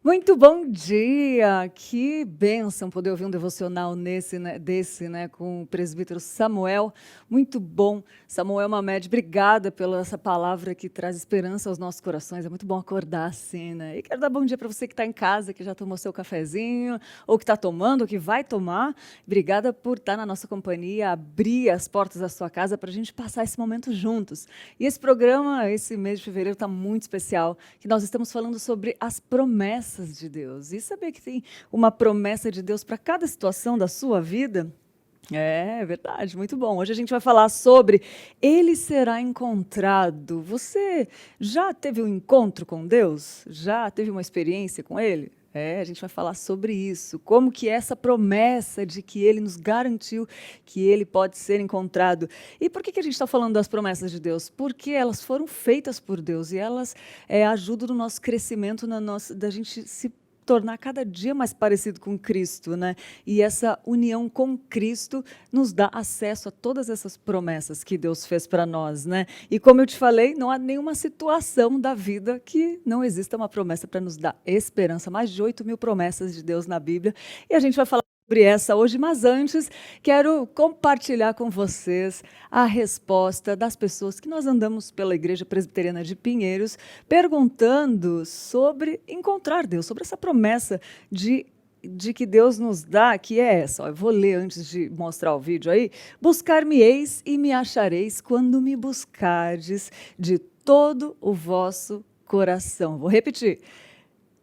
Muito bom dia! Que bênção poder ouvir um devocional desse, né, com o presbítero Samuel. Muito bom. Samuel Mamed, obrigada pela essa palavra que traz esperança aos nossos corações. É muito bom acordar assim, né? E quero dar bom dia para você que está em casa, que já tomou seu cafezinho, ou que está tomando, ou que vai tomar. Obrigada por estar na nossa companhia, abrir as portas da sua casa para a gente passar esse momento juntos. E esse programa, esse mês de fevereiro, está muito especial, que nós estamos falando sobre as promessas de Deus. E saber que tem uma promessa de Deus para cada situação da sua vida? É verdade, muito bom. Hoje a gente vai falar sobre Ele será encontrado. Você já teve um encontro com Deus? Já teve uma experiência com Ele? A gente vai falar sobre isso, como que essa promessa de que Ele nos garantiu que Ele pode ser encontrado. E por que a gente está falando das promessas de Deus? Porque elas foram feitas por Deus e elas ajudam no nosso crescimento, da gente se tornar cada dia mais parecido com Cristo, né? E essa união com Cristo nos dá acesso a todas essas promessas que Deus fez para nós, né? E como eu te falei, não há nenhuma situação da vida que não exista uma promessa para nos dar esperança. Mais de 8.000 promessas de Deus na Bíblia. E a gente vai falar sobre essa hoje, mas antes quero compartilhar com vocês a resposta das pessoas que nós andamos pela Igreja Presbiteriana de Pinheiros perguntando sobre encontrar Deus, sobre essa promessa de que Deus nos dá, que é essa. Ó, eu vou ler antes de mostrar o vídeo aí. Buscar-me-eis e me achareis quando me buscardes de todo o vosso coração. Vou repetir.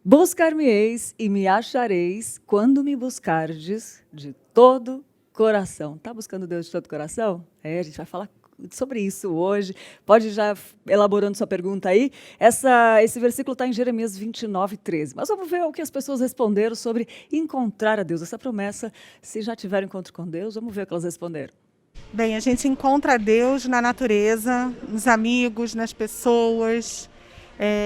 Buscar-me-eis e me achareis quando me buscardes de todo coração. Está buscando Deus de todo coração? A gente vai falar sobre isso hoje. Pode já elaborando sua pergunta aí. Esse versículo está em Jeremias 29:13. Mas vamos ver o que as pessoas responderam sobre encontrar a Deus. Essa promessa, se já tiveram encontro com Deus, vamos ver o que elas responderam. Bem, a gente encontra Deus na natureza, nos amigos, nas pessoas.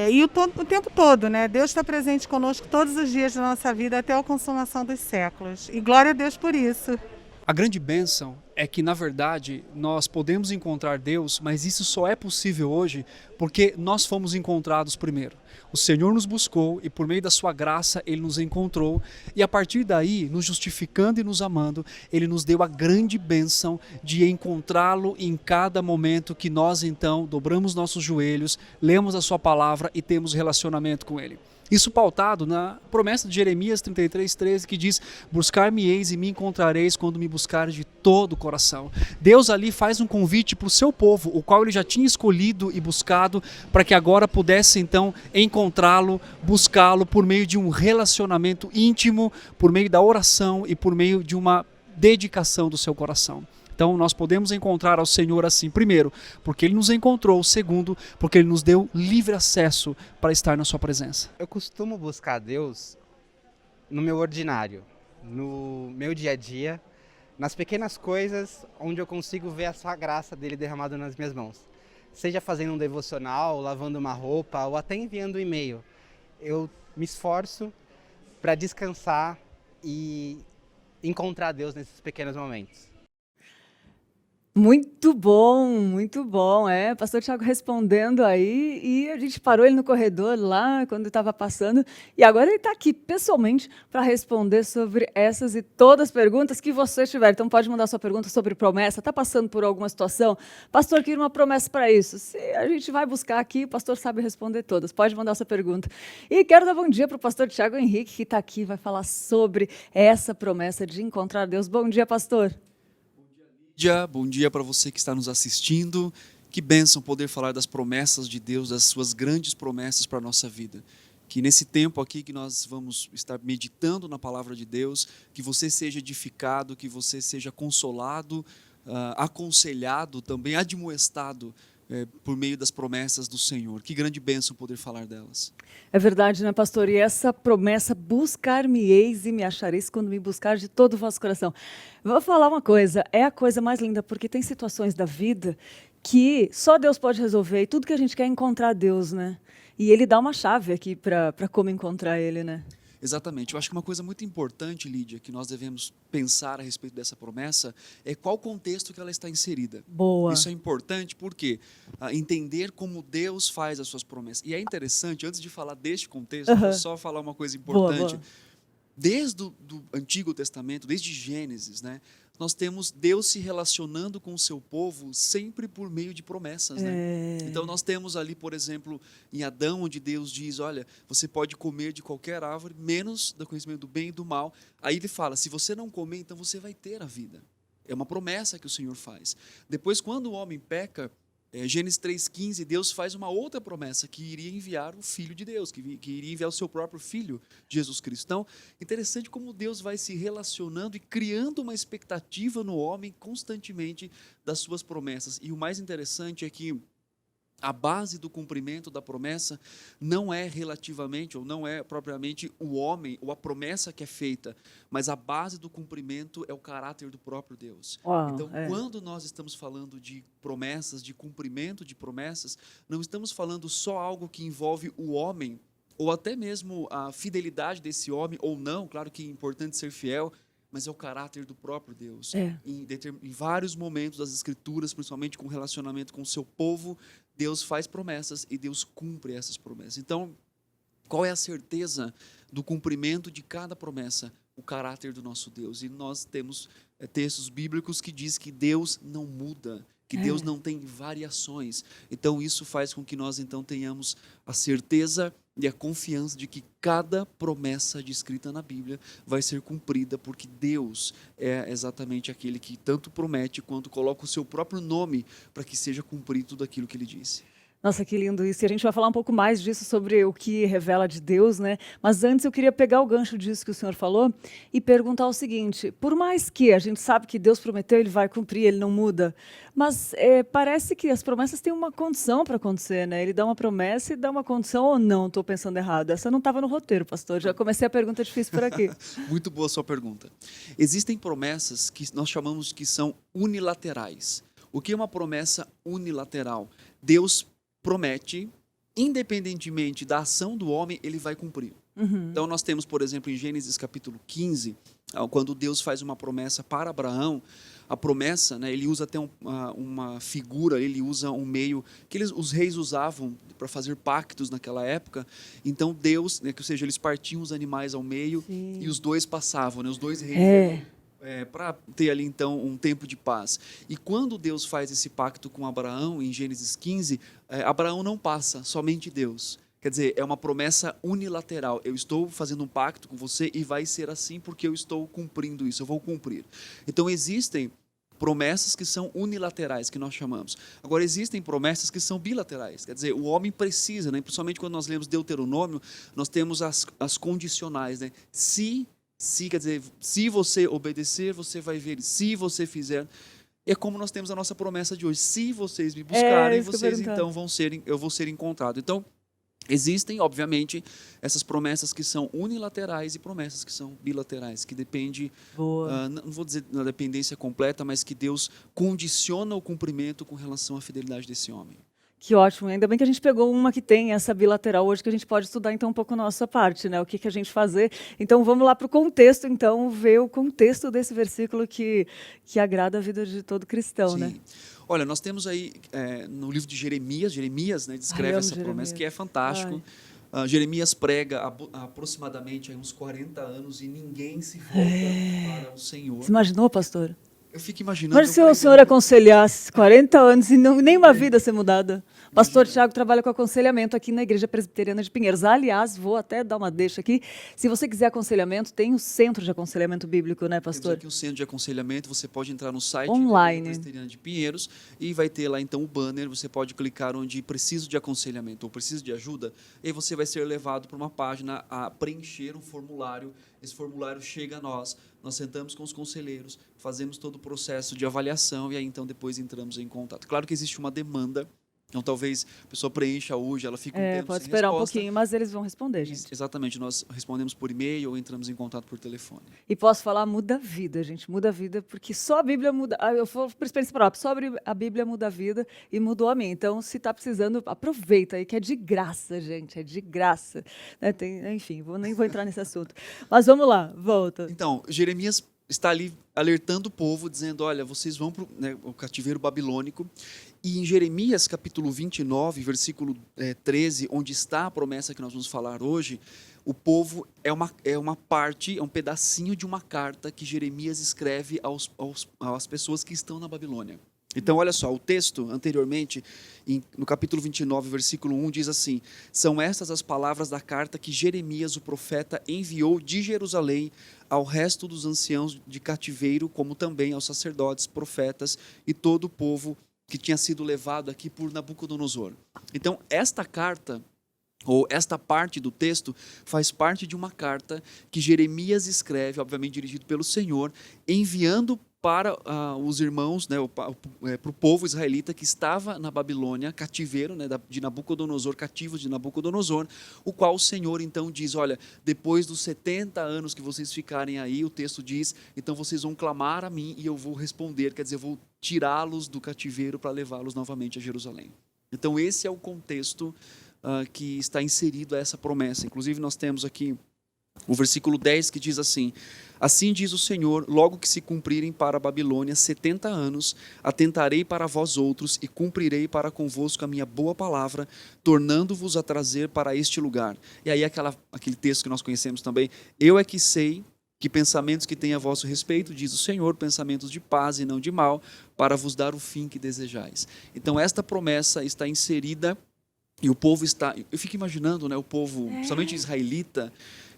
E o tempo todo, né? Deus está presente conosco todos os dias da nossa vida até a consumação dos séculos. E glória a Deus por isso. A grande bênção é que, na verdade, nós podemos encontrar Deus, mas isso só é possível hoje porque nós fomos encontrados primeiro. O Senhor nos buscou e, por meio da sua graça, Ele nos encontrou. E, a partir daí, nos justificando e nos amando, Ele nos deu a grande bênção de encontrá-lo em cada momento que nós, então, dobramos nossos joelhos, lemos a sua palavra e temos relacionamento com Ele. Isso pautado na promessa de Jeremias 33:13, que diz: buscar-me-eis e me encontrareis quando me buscares de todo o coração. Deus ali faz um convite para o seu povo, o qual ele já tinha escolhido e buscado, para que agora pudesse então encontrá-lo, buscá-lo por meio de um relacionamento íntimo, por meio da oração e por meio de uma dedicação do seu coração. Então nós podemos encontrar ao Senhor assim, primeiro, porque Ele nos encontrou, segundo, porque Ele nos deu livre acesso para estar na sua presença. Eu costumo buscar Deus no meu ordinário, no meu dia a dia, nas pequenas coisas onde eu consigo ver a sua graça dele derramada nas minhas mãos. Seja fazendo um devocional, lavando uma roupa ou até enviando um e-mail. Eu me esforço para descansar e encontrar Deus nesses pequenos momentos. Muito bom, muito bom. Pastor Thiago respondendo aí, e a gente parou ele no corredor lá quando estava passando, e agora ele está aqui pessoalmente para responder sobre essas e todas as perguntas que você tiver. Então pode mandar sua pergunta sobre promessa. Está passando por alguma situação? Pastor, queria uma promessa para isso. Se a gente vai buscar aqui, o pastor sabe responder todas. Pode mandar sua pergunta. E quero dar bom dia para o pastor Thiago Henrique, que está aqui, vai falar sobre essa promessa de encontrar Deus. Bom dia, pastor. Bom dia para você que está nos assistindo. Que bênção poder falar das promessas de Deus, das suas grandes promessas para a nossa vida. Que nesse tempo aqui que nós vamos estar meditando na palavra de Deus, que você seja edificado, que você seja consolado, aconselhado, também admoestado por meio das promessas do Senhor. Que grande bênção poder falar delas. É verdade, né, pastor? E essa promessa, buscar-me-eis e me achareis quando me buscar de todo o vosso coração. Vou falar uma coisa, é a coisa mais linda, porque tem situações da vida que só Deus pode resolver, e tudo que a gente quer é encontrar Deus, né? E Ele dá uma chave aqui para como encontrar Ele, né? Exatamente. Eu acho que uma coisa muito importante, Lídia, que nós devemos pensar a respeito dessa promessa é qual o contexto que ela está inserida. Boa. Isso é importante porque entender como Deus faz as suas promessas. E é interessante, antes de falar deste contexto, vou só falar uma coisa importante. Boa. Desde o Antigo Testamento, desde Gênesis, né, nós temos Deus se relacionando com o seu povo sempre por meio de promessas. Né? Então nós temos ali, por exemplo, em Adão, onde Deus diz, olha, você pode comer de qualquer árvore, menos do conhecimento do bem e do mal. Aí ele fala, se você não comer, então você vai ter a vida. É uma promessa que o Senhor faz. Depois, quando o homem peca, Gênesis 3,15, Deus faz uma outra promessa, que iria enviar o Filho de Deus, que iria enviar o seu próprio Filho, Jesus Cristo. Então, interessante como Deus vai se relacionando e criando uma expectativa no homem constantemente das suas promessas. E o mais interessante é que a base do cumprimento da promessa não é relativamente, ou não é propriamente o homem, ou a promessa que é feita, mas a base do cumprimento é o caráter do próprio Deus. Uau, então, quando nós estamos falando de promessas, de cumprimento de promessas, não estamos falando só algo que envolve o homem, ou até mesmo a fidelidade desse homem, ou não, claro que é importante ser fiel, mas é o caráter do próprio Deus. Em vários momentos das Escrituras, principalmente com relacionamento com o seu povo, Deus faz promessas e Deus cumpre essas promessas. Então, qual é a certeza do cumprimento de cada promessa? O caráter do nosso Deus. E nós temos textos bíblicos que diz que Deus não muda, que Deus não tem variações. Então, isso faz com que nós então tenhamos a certeza e a confiança de que cada promessa descrita na Bíblia vai ser cumprida, porque Deus é exatamente aquele que tanto promete quanto coloca o seu próprio nome para que seja cumprido tudo aquilo que ele disse. Nossa, que lindo isso. E a gente vai falar um pouco mais disso, sobre o que revela de Deus, né? Mas antes eu queria pegar o gancho disso que o senhor falou e perguntar o seguinte: por mais que a gente sabe que Deus prometeu, ele vai cumprir, ele não muda, mas parece que as promessas têm uma condição para acontecer, né? Ele dá uma promessa e dá uma condição, ou não? Estou pensando errado. Essa não estava no roteiro, pastor. Já comecei a pergunta difícil por aqui. Muito boa a sua pergunta. Existem promessas que nós chamamos que são unilaterais. O que é uma promessa unilateral? Deus promete, independentemente da ação do homem, ele vai cumprir. Então nós temos, por exemplo, em Gênesis capítulo 15, quando Deus faz uma promessa para Abraão, a promessa, né, ele usa até uma figura, ele usa um meio que os reis usavam para fazer pactos naquela época. Então Deus, né, ou seja, eles partiam os animais ao meio. Sim. E os dois passavam, né, os dois reis para ter ali então um tempo de paz. E quando Deus faz esse pacto com Abraão, em Gênesis 15, Abraão não passa, somente Deus. Quer dizer, é uma promessa unilateral. Eu estou fazendo um pacto com você e vai ser assim porque eu estou cumprindo isso, eu vou cumprir. Então existem promessas que são unilaterais, que nós chamamos. Agora, existem promessas que são bilaterais. Quer dizer, o homem precisa, né? Principalmente quando nós lemos Deuteronômio, nós temos as condicionais, né? Quer dizer, se você obedecer, você vai ver. Se você fizer, é como nós temos a nossa promessa de hoje. Se vocês me buscarem, vocês então eu vou ser encontrado. Então, existem, obviamente, essas promessas que são unilaterais e promessas que são bilaterais, que depende, não vou dizer na dependência completa, mas que Deus condiciona o cumprimento com relação à fidelidade desse homem. Que ótimo, ainda bem que a gente pegou uma que tem essa bilateral hoje, que a gente pode estudar então um pouco a nossa parte, né? O que a gente fazer. Então vamos lá para o contexto, então, ver o contexto desse versículo que agrada a vida de todo cristão. Sim. Né? Olha, nós temos aí no livro de Jeremias, né, descreve essa promessa, que é fantástico. Jeremias prega há aproximadamente uns 40 anos e ninguém se volta para o Senhor. Você imaginou, pastor? Eu fico imaginando... Mas se o senhor aconselhasse 40 anos e nem uma vida ser mudada. Pastor Tiago trabalha com aconselhamento aqui na Igreja Presbiteriana de Pinheiros. Aliás, vou até dar uma deixa aqui. Se você quiser aconselhamento, tem o Centro de Aconselhamento Bíblico, né, pastor? Temos aqui o Centro de Aconselhamento. Você pode entrar no site online da Presbiteriana de Pinheiros e vai ter lá então o banner. Você pode clicar onde preciso de aconselhamento ou preciso de ajuda. E você vai ser levado para uma página a preencher um formulário. Esse formulário chega a nós sentamos com os conselheiros, fazemos todo o processo de avaliação e aí então depois entramos em contato. Claro que existe uma demanda Então talvez a pessoa preencha hoje, ela fica um tempo Pode sem esperar um resposta. pouquinho, mas eles vão responder, gente. Exatamente, nós respondemos por e-mail ou entramos em contato por telefone. E posso falar, muda a vida, gente, muda a vida, porque só a Bíblia muda. Eu falo por experiência própria, só a Bíblia muda a vida e mudou a minha. Então, se está precisando, aproveita aí, que é de graça, gente, é de graça. Né, enfim, nem vou entrar nesse assunto. Mas vamos lá, volta. Então, Jeremias está ali alertando o povo, dizendo, olha, vocês vão para o cativeiro babilônico. E em Jeremias capítulo 29, versículo 13, onde está a promessa que nós vamos falar hoje, o povo é uma parte, é um pedacinho de uma carta que Jeremias escreve às pessoas que estão na Babilônia. Então, olha só, o texto anteriormente, no capítulo 29, versículo 1, diz assim: são estas as palavras da carta que Jeremias, o profeta, enviou de Jerusalém ao resto dos anciãos de cativeiro, como também aos sacerdotes, profetas e todo o povo que tinha sido levado aqui por Nabucodonosor. Então, esta carta, ou esta parte do texto, faz parte de uma carta que Jeremias escreve, obviamente dirigido pelo Senhor, enviando para os irmãos, né, para o povo israelita que estava na Babilônia, cativeiro, né, de Nabucodonosor, cativos de Nabucodonosor, o qual o Senhor então diz, olha, depois dos 70 anos que vocês ficarem aí, o texto diz, então vocês vão clamar a mim e eu vou responder, quer dizer, eu vou tirá-los do cativeiro para levá-los novamente a Jerusalém. Então esse é o contexto que está inserido a essa promessa. Inclusive nós temos aqui o versículo 10 que diz assim: assim diz o Senhor, logo que se cumprirem para a Babilônia 70 anos, atentarei para vós outros e cumprirei para convosco a minha boa palavra, tornando-vos a trazer para este lugar. E aí aquele texto que nós conhecemos também, eu é que sei que pensamentos que tenho a vosso respeito, diz o Senhor, pensamentos de paz e não de mal, para vos dar o fim que desejais. Então esta promessa está inserida e o povo está, eu fico imaginando, né, o povo, principalmente israelita,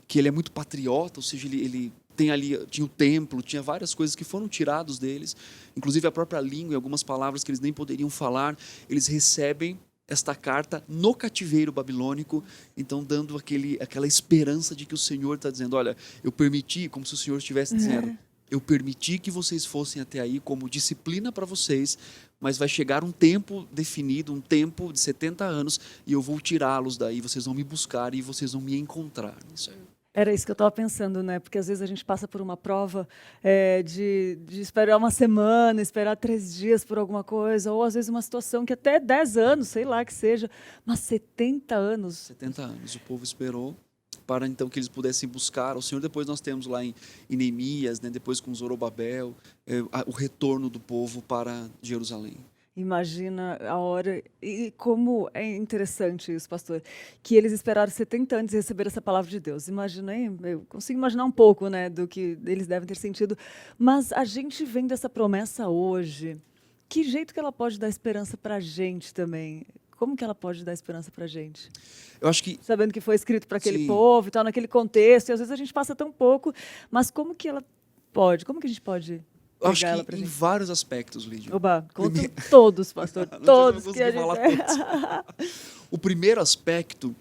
que ele é muito patriota, ou seja, ele tem ali, tinha o templo, tinha várias coisas que foram tirados deles, inclusive a própria língua e algumas palavras que eles nem poderiam falar, eles recebem esta carta no cativeiro babilônico, então dando aquela esperança de que o Senhor está dizendo, olha, eu permiti, como se o Senhor estivesse dizendo, eu permiti que vocês fossem até aí como disciplina para vocês, mas vai chegar um tempo definido, um tempo de 70 anos, e eu vou tirá-los daí, vocês vão me buscar e vocês vão me encontrar. Isso é... Era isso que eu estava pensando, né? Porque às vezes a gente passa por uma prova de esperar uma semana, esperar 3 dias por alguma coisa, ou às vezes uma situação que até 10 anos, sei lá que seja, mas 70 anos. 70 anos, o povo esperou para então que eles pudessem buscar o Senhor. Depois nós temos lá em Neemias, né? Depois com Zorobabel, o retorno do povo para Jerusalém. Imagina a hora, e como é interessante isso, pastor, que eles esperaram 70 anos e receberam essa palavra de Deus. Imaginei, eu consigo imaginar um pouco, né, do que eles devem ter sentido, mas a gente vem dessa promessa hoje, que jeito que ela pode dar esperança para a gente também? Como que ela pode dar esperança para a gente? Eu acho que... Sabendo que foi escrito para aquele Sim. povo e tal, naquele contexto, e às vezes a gente passa tão pouco, mas como que ela pode, como que a gente pode... Eu acho ela pra que em gente? vários aspectos, Lídia. Oba, conta todos, pastor, Não todos vou que a conseguir gente... falar todos. O primeiro aspecto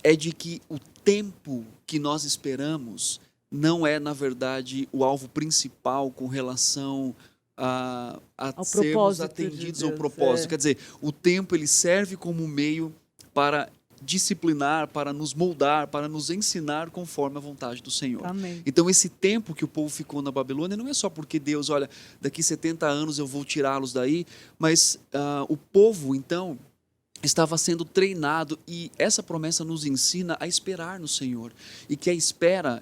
é de que o tempo que nós esperamos não é, na verdade, o alvo principal com relação a Ao sermos propósito atendidos de ao Deus, propósito. é. Quer dizer, o tempo ele serve como meio para disciplinar, para nos moldar, para nos ensinar conforme a vontade do Senhor. Amém. Então esse tempo que o povo ficou na Babilônia não é só porque Deus, olha, daqui 70 anos eu vou tirá-los daí, mas o povo então estava sendo treinado e essa promessa nos ensina a esperar no Senhor e que a espera,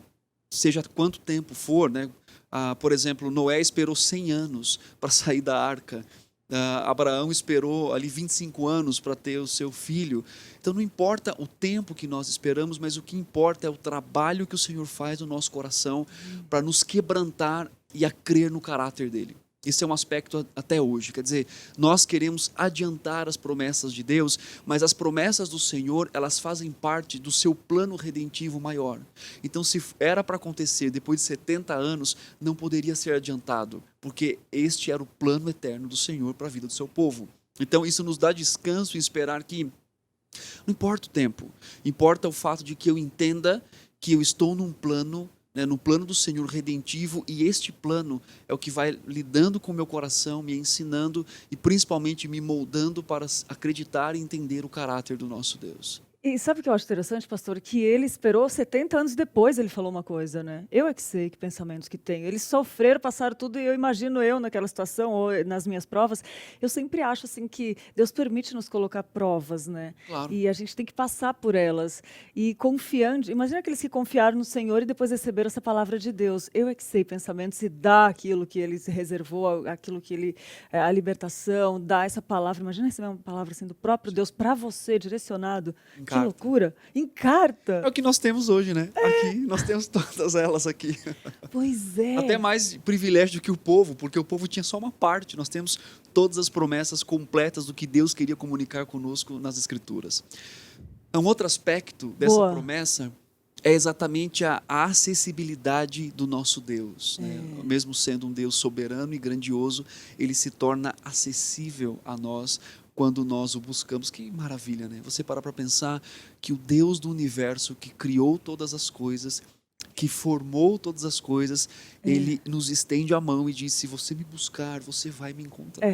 seja quanto tempo for, né? Por exemplo, Noé esperou 100 anos para sair da arca. Abraão esperou ali 25 anos para ter o seu filho. Então não importa o tempo que nós esperamos, mas o que importa é o trabalho que o Senhor faz no nosso coração para nos quebrantar e a crer no caráter dele. Esse é um aspecto até hoje, quer dizer, nós queremos adiantar as promessas de Deus, mas as promessas do Senhor, elas fazem parte do seu plano redentivo maior. Então, se era para acontecer depois de 70 anos, não poderia ser adiantado, porque este era o plano eterno do Senhor para a vida do seu povo. Então, isso nos dá descanso em esperar que não importa o tempo, importa o fato de que eu entenda que eu estou num plano né, no plano do Senhor redentivo, e este plano é o que vai lidando com o meu coração, me ensinando e principalmente me moldando para acreditar e entender o caráter do nosso Deus. E sabe o que eu acho interessante, pastor? Que ele esperou 70 anos depois, ele falou uma coisa, né? Eu é que sei que pensamentos que tenho. Eles sofreram, passaram tudo, e eu imagino eu naquela situação, ou nas minhas provas. Eu sempre acho assim que Deus permite nos colocar provas, né? Claro. E a gente tem que passar por elas. E confiando, imagina aqueles que confiaram no Senhor e depois receberam essa palavra de Deus. Eu é que sei pensamentos, e dá aquilo que ele se reservou, aquilo que ele, a libertação, dá essa palavra. Imagina receber uma palavra assim do próprio Deus para você, direcionado. Que loucura! Em carta! É o que nós temos hoje, né? Aqui, nós temos todas elas aqui. Pois é. Até mais privilégio do que o povo, porque o povo tinha só uma parte. Nós temos todas as promessas completas do que Deus queria comunicar conosco nas Escrituras. Um outro aspecto dessa promessa é exatamente a acessibilidade do nosso Deus, né? Mesmo sendo um Deus soberano e grandioso, ele se torna acessível a nós quando nós o buscamos. Que maravilha, né? Você parar para pensar que o Deus do universo, que criou todas as coisas, que formou todas as coisas, ele nos estende a mão e diz: se você me buscar, você vai me encontrar.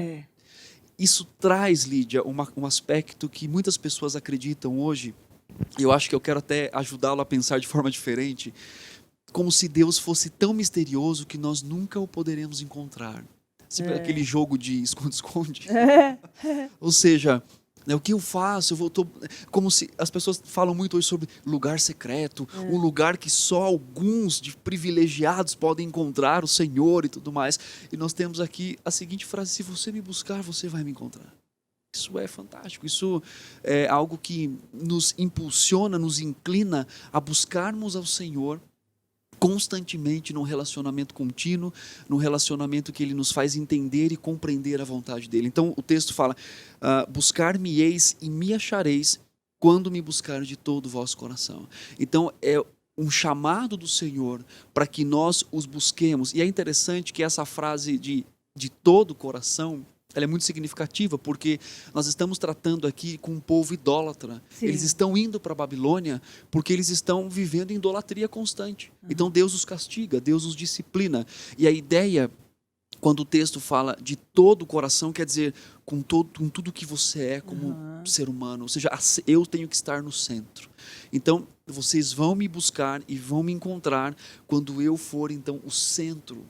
Isso traz, Lídia, um aspecto que muitas pessoas acreditam hoje, e eu acho que eu quero até ajudá-lo a pensar de forma diferente, como se Deus fosse tão misterioso que nós nunca o poderemos encontrar. Aquele jogo de esconde-esconde. Ou seja, né, o que eu faço? Como se as pessoas falam muito hoje sobre lugar secreto, um lugar que só alguns de privilegiados podem encontrar o Senhor e tudo mais. E nós temos aqui a seguinte frase: se você me buscar, você vai me encontrar. Isso é fantástico, isso é algo que nos impulsiona, nos inclina a buscarmos ao Senhor constantemente num relacionamento contínuo, num relacionamento que ele nos faz entender e compreender a vontade dele. Então o texto fala: buscar-me-eis e me achareis quando me buscar de todo o vosso coração. Então é um chamado do Senhor para que nós os busquemos. E é interessante que essa frase de todo o coração, ela é muito significativa, porque nós estamos tratando aqui com um povo idólatra. Sim. Eles estão indo para a Babilônia porque eles estão vivendo em idolatria constante. Então Deus os castiga, Deus os disciplina. E a ideia, quando o texto fala de todo o coração, quer dizer com tudo que você é como ser humano. Ou seja, eu tenho que estar no centro. Então, vocês vão me buscar e vão me encontrar quando eu for, então, o centro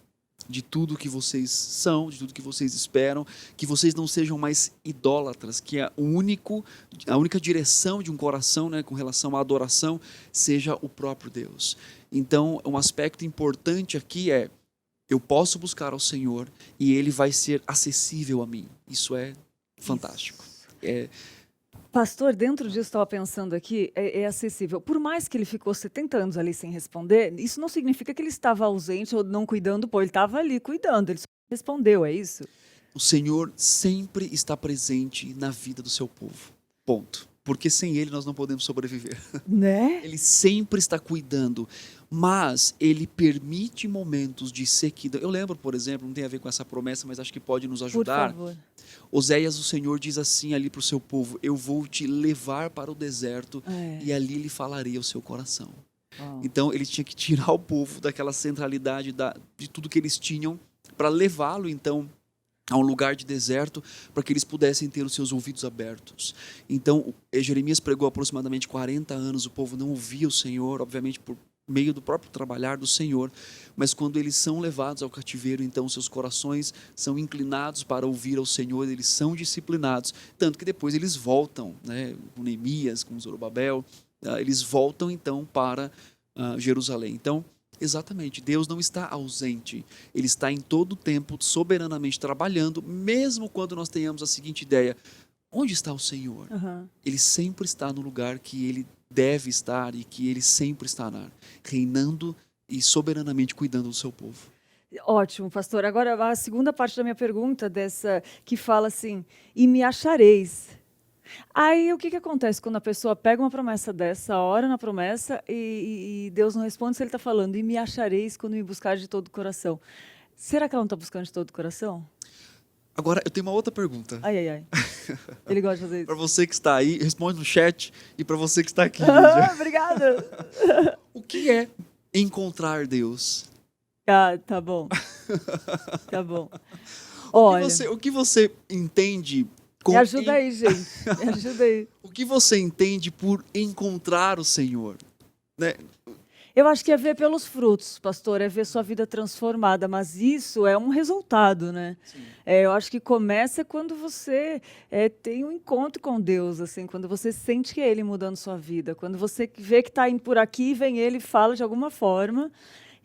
de tudo que vocês são, de tudo que vocês esperam, que vocês não sejam mais idólatras, que a única direção de um coração, né, com relação à adoração, seja o próprio Deus. Então, um aspecto importante aqui é: eu posso buscar ao Senhor e Ele vai ser acessível a mim. Isso é fantástico. Pastor, dentro disso, estava pensando aqui, é acessível. Por mais que ele ficou 70 anos ali sem responder, isso não significa que ele estava ausente ou não cuidando, ele estava ali cuidando, ele só respondeu, é isso? O Senhor sempre está presente na vida do seu povo. Ponto. Porque sem Ele nós não podemos sobreviver. Né? Ele sempre está cuidando, mas Ele permite momentos de sequidão. Eu lembro, por exemplo, não tem a ver com essa promessa, mas acho que pode nos ajudar. Por favor. Oséias, o Senhor diz assim ali para o seu povo: eu vou te levar para o deserto e ali lhe falarei ao seu coração. Então ele tinha que tirar o povo daquela centralidade de tudo que eles tinham para levá-lo então a um lugar de deserto, para que eles pudessem ter os seus ouvidos abertos. Então Jeremias pregou aproximadamente 40 anos, o povo não ouvia o Senhor, obviamente por meio do próprio trabalhar do Senhor, mas quando eles são levados ao cativeiro, então seus corações são inclinados para ouvir ao Senhor, eles são disciplinados, tanto que depois eles voltam, né, com Neemias, com Zorobabel, eles voltam então para Jerusalém. Então, exatamente, Deus não está ausente, Ele está em todo o tempo soberanamente trabalhando, mesmo quando nós tenhamos a seguinte ideia: onde está o Senhor? Ele sempre está no lugar que Ele deve estar e que Ele sempre estará, reinando e soberanamente cuidando do seu povo. Ótimo, pastor. Agora, a segunda parte da minha pergunta, dessa que fala assim: e me achareis. Aí, o que acontece quando a pessoa pega uma promessa dessa, ora na promessa e Deus não responde? Se Ele está falando, e me achareis quando me buscar de todo o coração. Será que ela não está buscando de todo o coração? Agora, eu tenho uma outra pergunta. Ai. Ele gosta de fazer isso. Para você que está aí, responde no chat, e para você que está aqui. Obrigada. O que é encontrar Deus? Ah, tá bom. Tá bom. O que Olha, o que você entende me ajuda aí, gente. Me ajuda aí. o que você entende por encontrar o Senhor? Né? Eu acho que é ver pelos frutos, pastor, é ver sua vida transformada, mas isso é um resultado, né? Eu acho que começa quando você tem um encontro com Deus, assim, quando você sente que é Ele mudando sua vida, quando você vê que está indo por aqui, vem Ele e fala de alguma forma,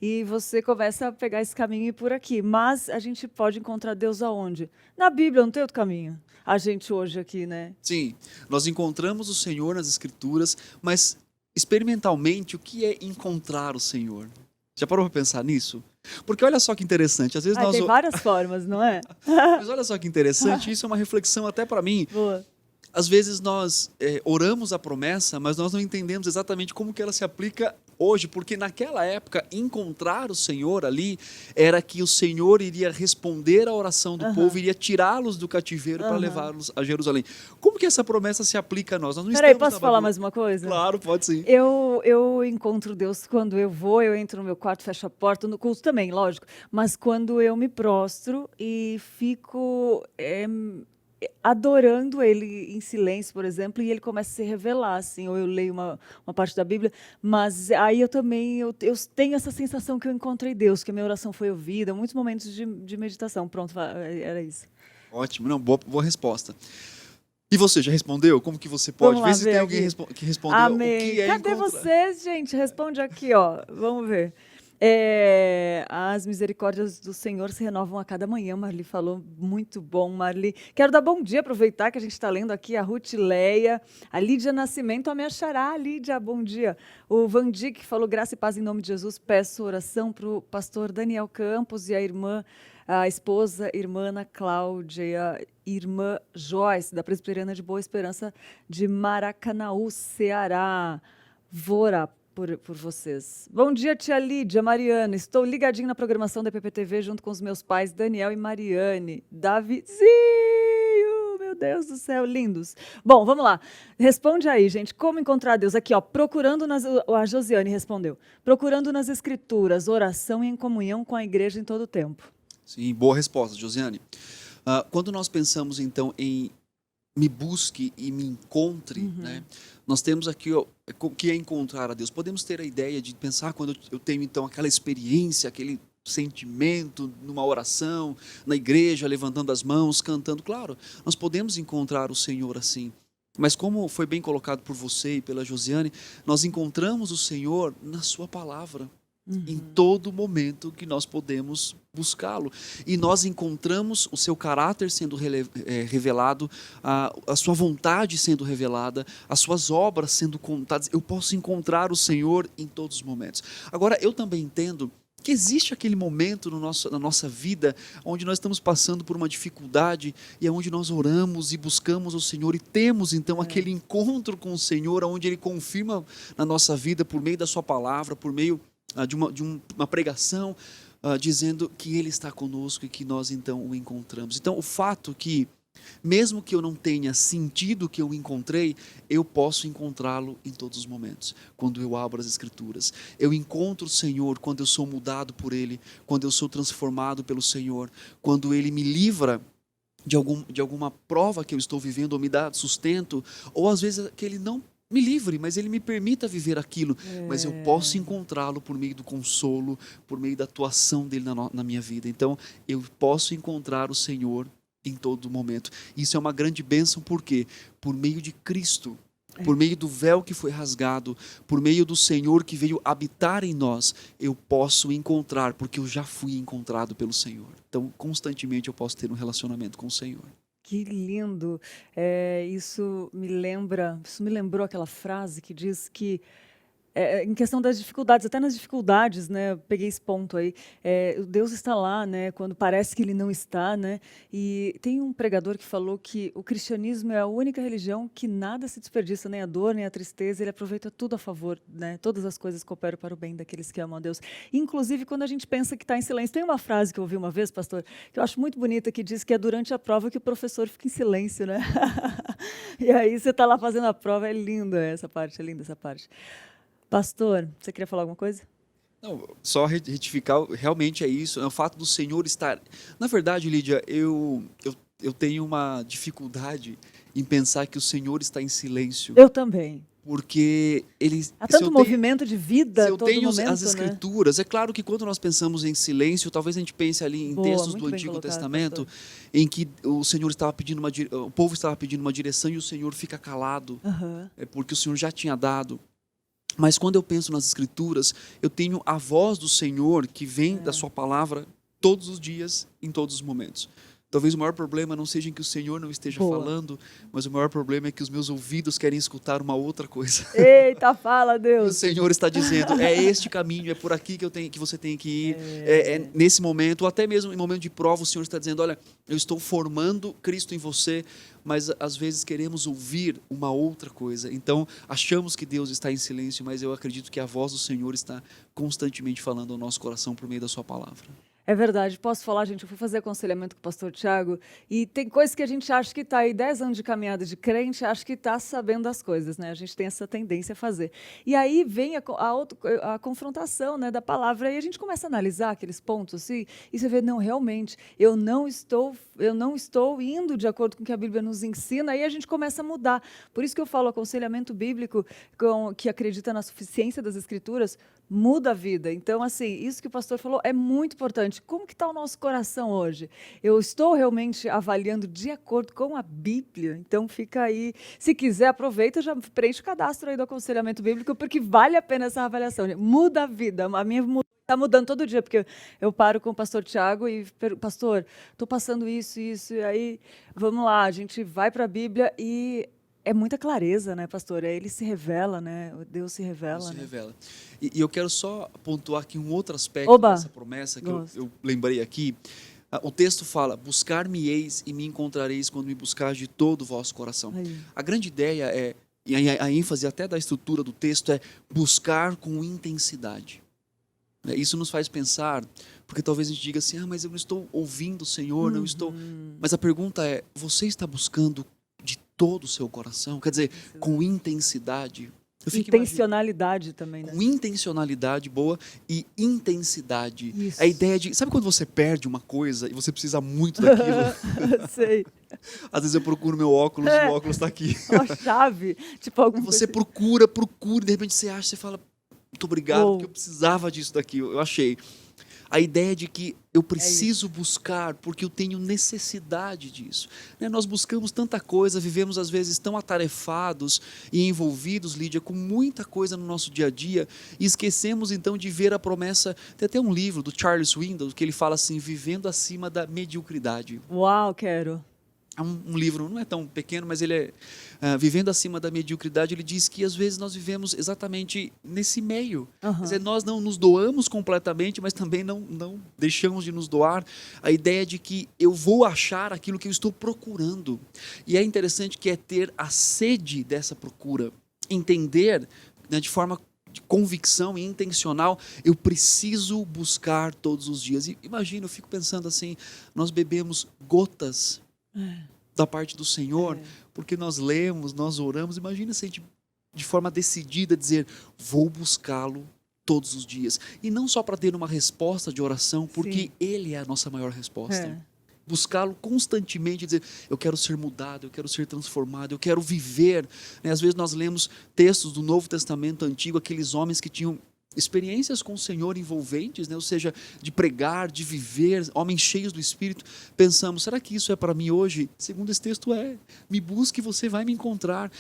e você começa a pegar esse caminho e ir por aqui. Mas a gente pode encontrar Deus aonde? Na Bíblia, não tem outro caminho. A gente hoje aqui, né? Sim, nós encontramos o Senhor nas Escrituras, mas experimentalmente, o que é encontrar o Senhor? Já parou para pensar nisso? Porque olha só que interessante, às vezes Ah, tem várias formas, não é? Mas olha só que interessante, isso é uma reflexão até para mim. Boa. Às vezes nós oramos a promessa, mas nós não entendemos exatamente como que ela se aplica hoje, porque naquela época encontrar o Senhor ali era que o Senhor iria responder à oração do povo, iria tirá-los do cativeiro para levá-los a Jerusalém. Como que essa promessa se aplica a nós? Nós não Peraí, estamos posso na falar Babilônia. mais uma coisa? Claro, pode sim. Eu encontro Deus quando eu entro no meu quarto, fecho a porta, no culto também, lógico, mas quando eu me prostro e fico adorando Ele em silêncio, por exemplo, e Ele começa a se revelar, assim, ou eu leio uma parte da Bíblia, mas aí eu também eu tenho essa sensação que eu encontrei Deus, que a minha oração foi ouvida, muitos momentos de meditação. Pronto, era isso. Ótimo, não, boa resposta. E você, já respondeu? Como que você pode? Vamos lá Vê se ver tem alguém aqui. que respondeu Amém. o que é Cadê encontrar. vocês, gente? Responde aqui, ó. Vamos ver. As misericórdias do Senhor se renovam a cada manhã, Marli falou. Muito bom, Marli. Quero dar bom dia, aproveitar que a gente está lendo aqui a Ruth Leia, a Lídia Nascimento, a minha xará, Lídia, bom dia. O Vandic falou graça e paz em nome de Jesus. Peço oração para o pastor Daniel Campos e a esposa, irmã Ana Cláudia, irmã Joyce, da Presbiteriana de Boa Esperança de Maracanaú, Ceará. Vou orar por vocês. Bom dia, tia Lídia, Mariana. Estou ligadinho na programação da PPTV junto com os meus pais, Daniel e Mariane. Davizinho, meu Deus do céu, lindos. Bom, vamos lá. Responde aí, gente. Como encontrar Deus? Aqui, ó. A Josiane respondeu. Procurando nas Escrituras, oração e em comunhão com a igreja em todo o tempo. Sim, boa resposta, Josiane. Quando nós pensamos, então, em me busque e me encontre, né? Nós temos aqui o que é encontrar a Deus. Podemos ter a ideia de pensar quando eu tenho, então, aquela experiência, aquele sentimento numa oração, na igreja, levantando as mãos, cantando. Claro, nós podemos encontrar o Senhor assim. Mas como foi bem colocado por você e pela Josiane, nós encontramos o Senhor na sua palavra. Em todo momento que nós podemos buscá-lo. E nós encontramos o seu caráter sendo revelado, a sua vontade sendo revelada, as suas obras sendo contadas. Eu posso encontrar o Senhor em todos os momentos. Agora, eu também entendo que existe aquele momento na nossa vida onde nós estamos passando por uma dificuldade e é onde nós oramos e buscamos o Senhor e temos então aquele encontro com o Senhor, onde Ele confirma na nossa vida por meio da sua palavra, por meio de uma pregação, dizendo que Ele está conosco e que nós então o encontramos. Então o fato que, mesmo que eu não tenha sentido que eu o encontrei, eu posso encontrá-lo em todos os momentos, quando eu abro as Escrituras. Eu encontro o Senhor quando eu sou mudado por Ele, quando eu sou transformado pelo Senhor, quando Ele me livra de alguma prova que eu estou vivendo, ou me dá sustento, ou às vezes que Ele não me livre, mas Ele me permita viver aquilo. Mas eu posso encontrá-lo por meio do consolo, por meio da atuação dEle na minha vida. Então, eu posso encontrar o Senhor em todo momento. Isso é uma grande bênção, por quê? Por meio de Cristo, por meio do véu que foi rasgado, por meio do Senhor que veio habitar em nós, eu posso encontrar, porque eu já fui encontrado pelo Senhor. Então, constantemente eu posso ter um relacionamento com o Senhor. Que lindo! Isso me lembrou aquela frase que diz que, em questão das dificuldades, até nas dificuldades, né? Eu peguei esse ponto aí. Deus está lá, né? Quando parece que Ele não está, né? E tem um pregador que falou que o cristianismo é a única religião que nada se desperdiça, nem a dor, nem a tristeza. Ele aproveita tudo a favor, né? Todas as coisas cooperam para o bem daqueles que amam a Deus. Inclusive, quando a gente pensa que está em silêncio. Tem uma frase que eu ouvi uma vez, pastor, que eu acho muito bonita, que diz que é durante a prova que o professor fica em silêncio, né? E aí você está lá fazendo a prova. É linda essa parte, é linda essa parte. Pastor, você queria falar alguma coisa? Não, só retificar, realmente é isso. É o fato do Senhor estar. Na verdade, Lídia, eu tenho uma dificuldade em pensar que o Senhor está em silêncio, Eu também. porque ele. Há Se tanto eu tenho, movimento de vida se a eu todo tenho momento, as né? escrituras, é claro que quando nós pensamos em silêncio, talvez a gente pense ali em Boa, textos muito do bem Antigo colocado, Testamento, pastor. em que o Senhor estava pedindo o povo estava pedindo uma direção e o Senhor fica calado, Aham. porque o Senhor já tinha dado. Mas quando eu penso nas escrituras, eu tenho a voz do Senhor que vem da sua palavra todos os dias, em todos os momentos. Talvez o maior problema não seja em que o Senhor não esteja Boa. falando, mas o maior problema é que os meus ouvidos querem escutar uma outra coisa. Eita, fala, E o Deus. Senhor está dizendo, é este caminho, é por aqui que você tem que ir. É nesse momento, ou até mesmo em momento de prova, o Senhor está dizendo, olha, eu estou formando Cristo em você, mas às vezes queremos ouvir uma outra coisa. Então, achamos que Deus está em silêncio, mas eu acredito que a voz do Senhor está constantemente falando ao nosso coração por meio da sua palavra. É verdade, posso falar, gente, eu fui fazer aconselhamento com o pastor Tiago e tem coisas que a gente acha que está aí 10 anos de caminhada de crente, acha que está sabendo das coisas, né? A gente tem essa tendência a fazer. E aí vem a confrontação, né, da palavra e a gente começa a analisar aqueles pontos assim, e você vê, não, realmente, eu não estou indo de acordo com o que a Bíblia nos ensina, aí a gente começa a mudar. Por isso que eu falo aconselhamento bíblico que acredita na suficiência das Escrituras, muda a vida. Então, assim, isso que o pastor falou é muito importante. Como que está o nosso coração hoje? Eu estou realmente avaliando de acordo com a Bíblia? Então, fica aí. Se quiser, aproveita, já preenche o cadastro aí do aconselhamento bíblico, porque vale a pena essa avaliação. Muda a vida. A minha está mudando todo dia, porque eu paro com o pastor Tiago e pergunto, pastor, estou passando isso, e aí, vamos lá, a gente vai para a Bíblia e é muita clareza, né, pastor? Ele se revela, né? Deus se revela. Deus se né? revela. E eu quero só pontuar aqui um outro aspecto Oba! dessa promessa que Gosto. eu lembrei aqui. O texto fala, buscar-me-eis e me encontrareis quando me buscares de todo o vosso coração. Aí. A grande ideia é, e a ênfase até da estrutura do texto é buscar com intensidade. Isso nos faz pensar, porque talvez a gente diga assim, mas eu não estou ouvindo o Senhor, não estou... Mas a pergunta é, você está buscando de todo o seu coração? Quer dizer, com intensidade? Eu fico Intencionalidade também, né? com intencionalidade boa e intensidade. Isso. A ideia de... Sabe quando você perde uma coisa e você precisa muito daquilo? Sei. Às vezes eu procuro meu óculos e o óculos está aqui. Uma chave, tipo alguma Você coisa. procura, e de repente você acha, você fala, muito obrigado, Uou. porque eu precisava disso daqui, eu achei. A ideia de que eu preciso buscar porque eu tenho necessidade disso. Nós buscamos tanta coisa, vivemos às vezes tão atarefados e envolvidos, Lídia, com muita coisa no nosso dia a dia e esquecemos então de ver a promessa. Tem até um livro do Charles Swindoll que ele fala assim, vivendo acima da mediocridade. Uau, quero. É um livro, não é tão pequeno, mas ele é Vivendo Acima da Mediocridade. Ele diz que às vezes nós vivemos exatamente nesse meio. Quer dizer, nós não nos doamos completamente, mas também não deixamos de nos doar. A ideia de que eu vou achar aquilo que eu estou procurando. E é interessante que é ter a sede dessa procura, entender, né, de forma de convicção e intencional, eu preciso buscar todos os dias. E imagina, eu fico pensando assim, nós bebemos gotas da parte do Senhor, porque nós lemos, nós oramos. Imagina se a gente, de forma decidida, dizer, vou buscá-lo todos os dias. E não só para ter uma resposta de oração, porque Sim. Ele é a nossa maior resposta. É. Buscá-lo constantemente, dizer, eu quero ser mudado, eu quero ser transformado, eu quero viver. Às vezes nós lemos textos do Novo Testamento Antigo, aqueles homens que tinham experiências com o Senhor envolventes, ou seja, de pregar, de viver, homens cheios do Espírito. Pensamos, será que isso é para mim hoje? Segundo esse texto me busque e você vai me encontrar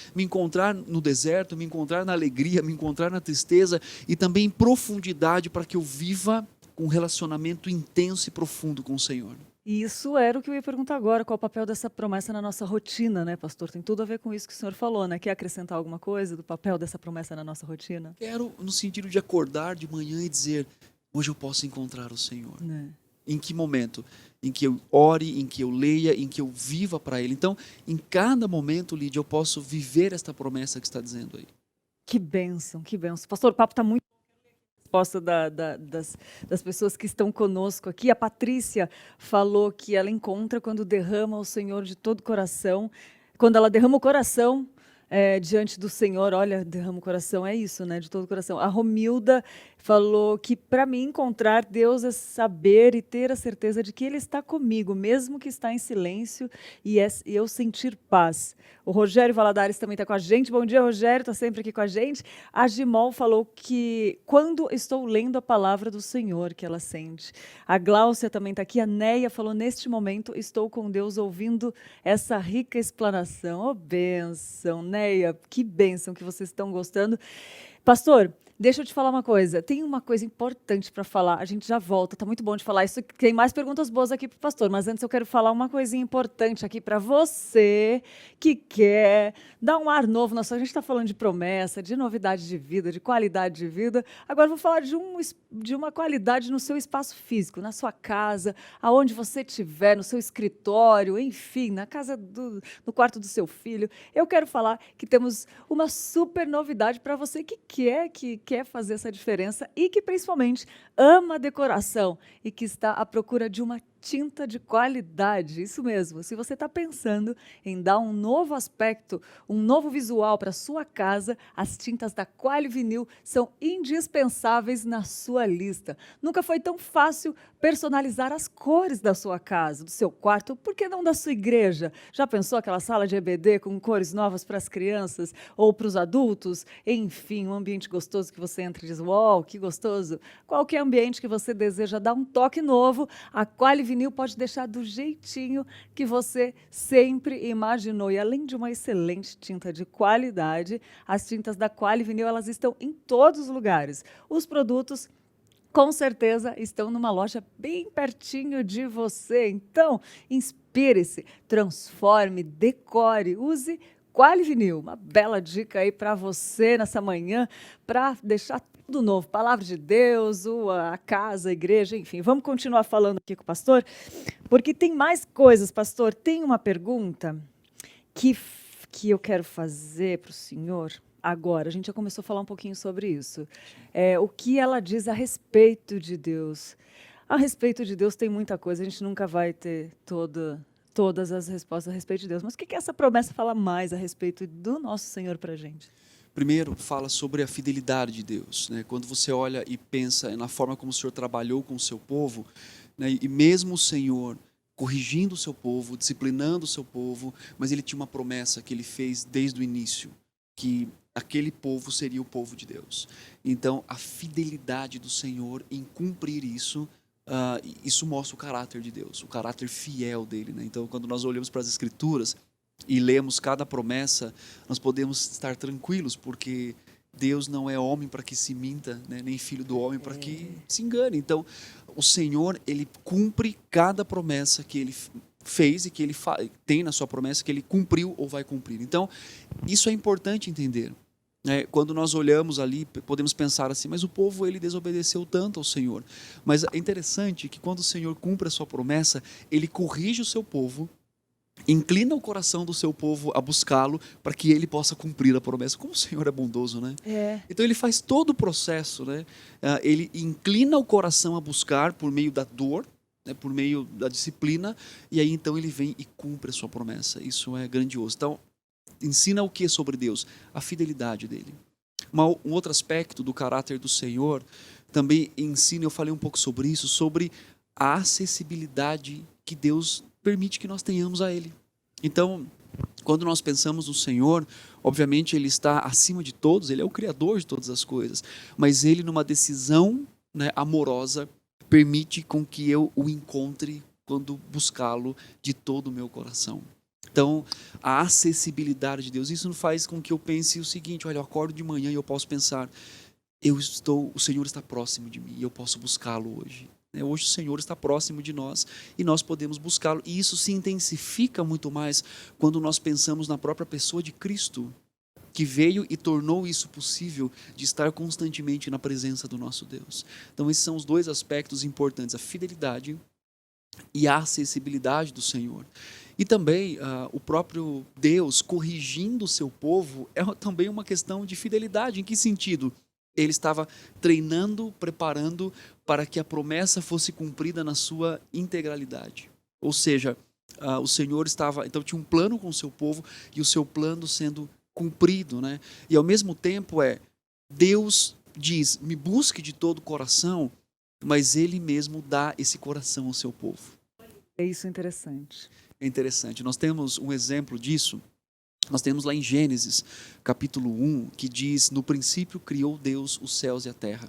no deserto, me encontrar na alegria, me encontrar na tristeza e também em profundidade para que eu viva um relacionamento intenso e profundo com o Senhor. E isso era o que eu ia perguntar agora, qual o papel dessa promessa na nossa rotina, né, pastor? Tem tudo a ver com isso que o senhor falou, né? Quer acrescentar alguma coisa do papel dessa promessa na nossa rotina? Quero no sentido de acordar de manhã e dizer, hoje eu posso encontrar o Senhor. Né? Em que momento? Em que eu ore, em que eu leia, em que eu viva para Ele. Então, em cada momento, Lídia, eu posso viver esta promessa que está dizendo aí. Que bênção, que bênção. Pastor, o papo está muito resposta das pessoas que estão conosco aqui. A Patrícia falou que ela encontra quando derrama o Senhor de todo o coração. Quando ela derrama o coração, diante do Senhor, olha, derrama o coração, é isso, né? De todo o coração. A Romilda falou que para mim encontrar Deus é saber e ter a certeza de que Ele está comigo, mesmo que está em silêncio, e eu sentir paz. O Rogério Valadares também está com a gente. Bom dia, Rogério, está sempre aqui com a gente. A Gimol falou que quando estou lendo a palavra do Senhor, que ela sente. A Gláucia também está aqui. A Neia falou, neste momento estou com Deus ouvindo essa rica explanação. Oh, bênção, Neia, que bênção que vocês estão gostando. Pastor, deixa eu te falar uma coisa. Tem uma coisa importante para falar. A gente já volta. Tá muito bom de falar isso. Tem mais perguntas boas aqui para o pastor. Mas antes eu quero falar uma coisinha importante aqui para você que quer dar um ar novo na sua. A gente está falando de promessa, de novidade de vida, de qualidade de vida. Agora eu vou falar de uma qualidade no seu espaço físico, na sua casa, aonde você estiver, no seu escritório, enfim, na casa no quarto do seu filho. Eu quero falar que temos uma super novidade para você que quer fazer essa diferença e que principalmente ama a decoração e que está à procura de uma tinta de qualidade. Isso mesmo. Se você está pensando em dar um novo aspecto, um novo visual para sua casa, as tintas da Quali Vinil são indispensáveis na sua lista. Nunca foi tão fácil personalizar as cores da sua casa, do seu quarto, por que não da sua igreja? Já pensou aquela sala de EBD com cores novas para as crianças ou para os adultos? Enfim, um ambiente gostoso que você entra e diz, uau, que gostoso. Qualquer ambiente que você deseja dar um toque novo, a Quali Vinil pode deixar do jeitinho que você sempre imaginou. E além de uma excelente tinta de qualidade, as tintas da Quali Vinil, elas estão em todos os lugares. Os produtos com certeza estão numa loja bem pertinho de você. Então, inspire-se, transforme, decore, use Quali Vinil. Uma bela dica aí para você nessa manhã, para deixar tudo novo. Palavra de Deus, a casa, a igreja, enfim. Vamos continuar falando aqui com o pastor, porque tem mais coisas, pastor. Tem uma pergunta que eu quero fazer para o senhor. Agora, a gente já começou a falar um pouquinho sobre isso. O que ela diz a respeito de Deus. A respeito de Deus tem muita coisa, a gente nunca vai ter todas as respostas a respeito de Deus. Mas o que essa promessa fala mais a respeito do nosso Senhor para a gente? Primeiro, fala sobre a fidelidade de Deus, né? Quando você olha e pensa na forma como o Senhor trabalhou com o seu povo, né? E mesmo o Senhor corrigindo o seu povo, disciplinando o seu povo, mas ele tinha uma promessa que ele fez desde o início, que aquele povo seria o povo de Deus. Então, a fidelidade do Senhor em cumprir isso, isso mostra o caráter de Deus, o caráter fiel dele, né? Então, quando nós olhamos para as Escrituras e lemos cada promessa, nós podemos estar tranquilos, porque Deus não é homem para que se minta, né? Nem filho do homem para que se engane. Então, o Senhor, ele cumpre cada promessa que ele fez e que ele tem na sua promessa, que ele cumpriu ou vai cumprir. Então, isso é importante entender. Quando nós olhamos ali, podemos pensar assim, mas o povo ele desobedeceu tanto ao Senhor. Mas é interessante que quando o Senhor cumpre a sua promessa, ele corrige o seu povo, inclina o coração do seu povo a buscá-lo para que ele possa cumprir a promessa. Como o Senhor é bondoso, né? Então ele faz todo o processo, né? Ele inclina o coração a buscar por meio da dor, né? Por meio da disciplina, e aí então ele vem e cumpre a sua promessa. Isso é grandioso. Então, ensina o que sobre Deus? A fidelidade dele. Um outro aspecto do caráter do Senhor também ensina, eu falei um pouco sobre isso, sobre a acessibilidade que Deus permite que nós tenhamos a Ele. Então, quando nós pensamos no Senhor, obviamente Ele está acima de todos, Ele é o Criador de todas as coisas, mas Ele, numa decisão, né, amorosa, permite com que eu o encontre quando buscá-lo de todo o meu coração. Então, a acessibilidade de Deus, isso faz com que eu pense o seguinte, olha, eu acordo de manhã e eu posso pensar, o Senhor está próximo de mim e eu posso buscá-lo hoje. Hoje o Senhor está próximo de nós e nós podemos buscá-lo. E isso se intensifica muito mais quando nós pensamos na própria pessoa de Cristo, que veio e tornou isso possível de estar constantemente na presença do nosso Deus. Então esses são os dois aspectos importantes, a fidelidade e a acessibilidade do Senhor. E também o próprio Deus corrigindo o seu povo é também uma questão de fidelidade. Em que sentido? Ele estava treinando, preparando para que a promessa fosse cumprida na sua integralidade. Ou seja, o Senhor estava, então tinha um plano com o seu povo e o seu plano sendo cumprido, né? E ao mesmo tempo Deus diz, me busque de todo o coração, mas Ele mesmo dá esse coração ao seu povo. É isso interessante. É interessante. Nós temos um exemplo disso. Nós temos lá em Gênesis, capítulo 1, que diz, no princípio criou Deus os céus e a terra.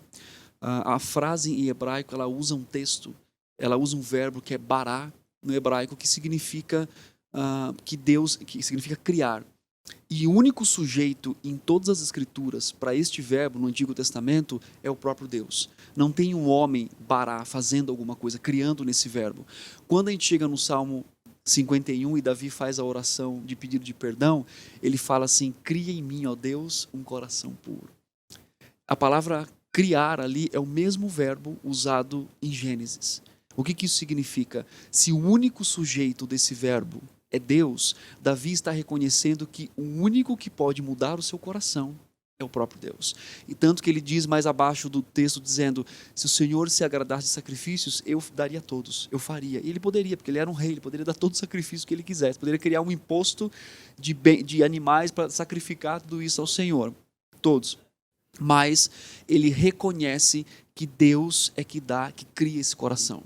A frase em hebraico, ela usa um texto, ela usa um verbo que é bará, no hebraico, que significa que significa criar. E o único sujeito em todas as escrituras para este verbo no Antigo Testamento é o próprio Deus. Não tem um homem bará fazendo alguma coisa, criando nesse verbo. Quando a gente chega no Salmo 51 e Davi faz a oração de pedido de perdão, ele fala assim, cria em mim, ó Deus, um coração puro. A palavra criar ali é o mesmo verbo usado em Gênesis. O que isso significa? Se o único sujeito desse verbo é Deus, Davi está reconhecendo que o único que pode mudar o seu coração é o próprio Deus. E tanto que ele diz mais abaixo do texto, dizendo, se o Senhor se agradasse de sacrifícios, eu daria todos, eu faria. E ele poderia, porque ele era um rei, ele poderia dar todo o sacrifício que ele quisesse, poderia criar um imposto de animais para sacrificar tudo isso ao Senhor, todos. Mas ele reconhece que Deus é que dá, que cria esse coração.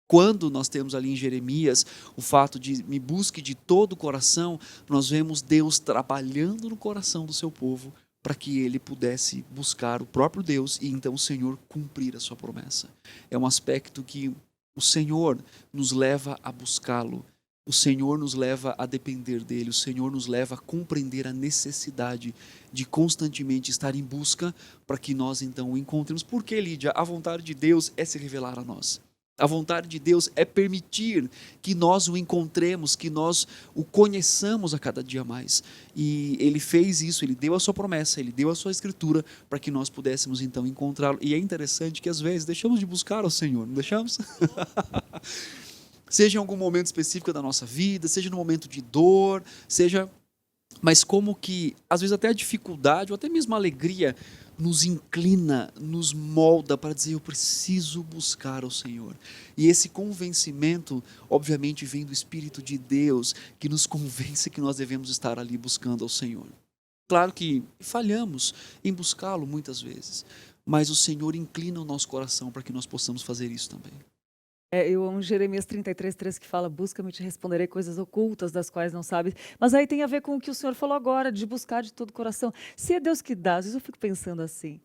Quando nós temos ali em Jeremias o fato de me busque de todo o coração, nós vemos Deus trabalhando no coração do seu povo para que ele pudesse buscar o próprio Deus e então o Senhor cumprir a sua promessa. É um aspecto que o Senhor nos leva a buscá-lo, o Senhor nos leva a depender dele, o Senhor nos leva a compreender a necessidade de constantemente estar em busca para que nós então o encontremos. Porque, Lídia, a vontade de Deus é se revelar a nós. A vontade de Deus é permitir que nós o encontremos, que nós o conheçamos a cada dia mais. E Ele fez isso, Ele deu a sua promessa, Ele deu a sua escritura para que nós pudéssemos então encontrá-lo. E é interessante que às vezes deixamos de buscar ao Senhor, não deixamos? Seja em algum momento específico da nossa vida, seja no momento de dor, seja... Mas como que, às vezes até a dificuldade, ou até mesmo a alegria, nos inclina, nos molda para dizer, eu preciso buscar ao Senhor. E esse convencimento, obviamente, vem do Espírito de Deus, que nos convence que nós devemos estar ali buscando ao Senhor. Claro que falhamos em buscá-lo muitas vezes, mas o Senhor inclina o nosso coração para que nós possamos fazer isso também. Eu amo Jeremias 33:3 que fala, busca-me e te responderei coisas ocultas das quais não sabes. Mas aí tem a ver com o que o senhor falou agora, de buscar de todo o coração. Se é Deus que dá, às vezes eu fico pensando assim.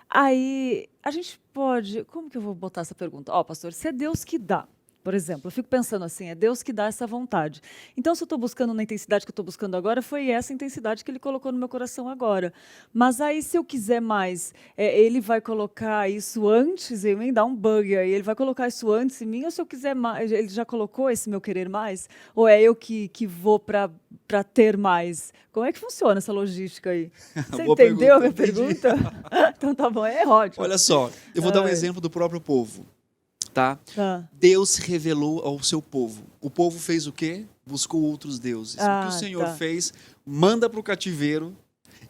Aí a gente pode, como que eu vou botar essa pergunta? Pastor, se é Deus que dá, por exemplo, eu fico pensando assim, é Deus que dá essa vontade. Então, se eu estou buscando na intensidade que eu estou buscando agora, foi essa intensidade que Ele colocou no meu coração agora. Mas aí, se eu quiser mais, Ele vai colocar isso antes em mim, dá um bug aí, Ele vai colocar isso antes em mim, ou se eu quiser mais, Ele já colocou esse meu querer mais? Ou é eu que vou para ter mais? Como é que funciona essa logística aí? Você Boa entendeu a minha entendi. pergunta? Então tá bom, é ótimo. Olha só, eu vou dar um exemplo do próprio povo. Tá? Deus se revelou ao seu povo. O povo fez o quê? Buscou outros deuses. O que o Senhor fez? Manda para o cativeiro,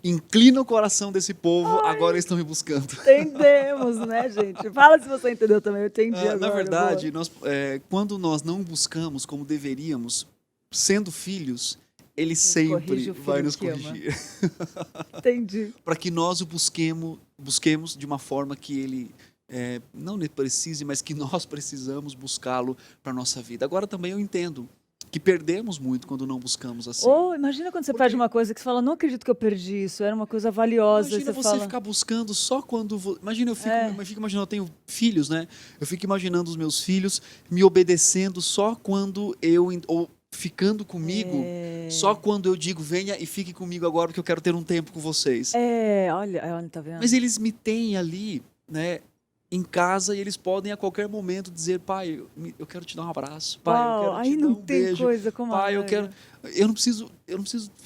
inclina o coração desse povo, agora eles estão me buscando. Entendemos, né, gente? Fala se você entendeu também, eu entendi agora. Na verdade, quando nós não buscamos como deveríamos, sendo filhos, Ele sempre vai nos corrigir. Entendi. Para que nós o busquemos de uma forma que Ele... não precise, mas que nós precisamos buscá-lo para a nossa vida. Agora também eu entendo que perdemos muito quando não buscamos assim. Imagina quando você perde uma coisa que você fala, não acredito que eu perdi isso, era uma coisa valiosa. Imagina você ficar buscando só quando... Imagina, eu fico imaginando, eu tenho filhos, né? Eu fico imaginando os meus filhos me obedecendo só quando ou ficando comigo, só quando eu digo, venha e fique comigo agora, porque eu quero ter um tempo com vocês. Olha, tá vendo? Mas eles me têm ali, né? Em casa, e eles podem a qualquer momento dizer, pai, eu quero te dar um abraço, pai, eu quero te dar um beijo, coisa como pai, eu não preciso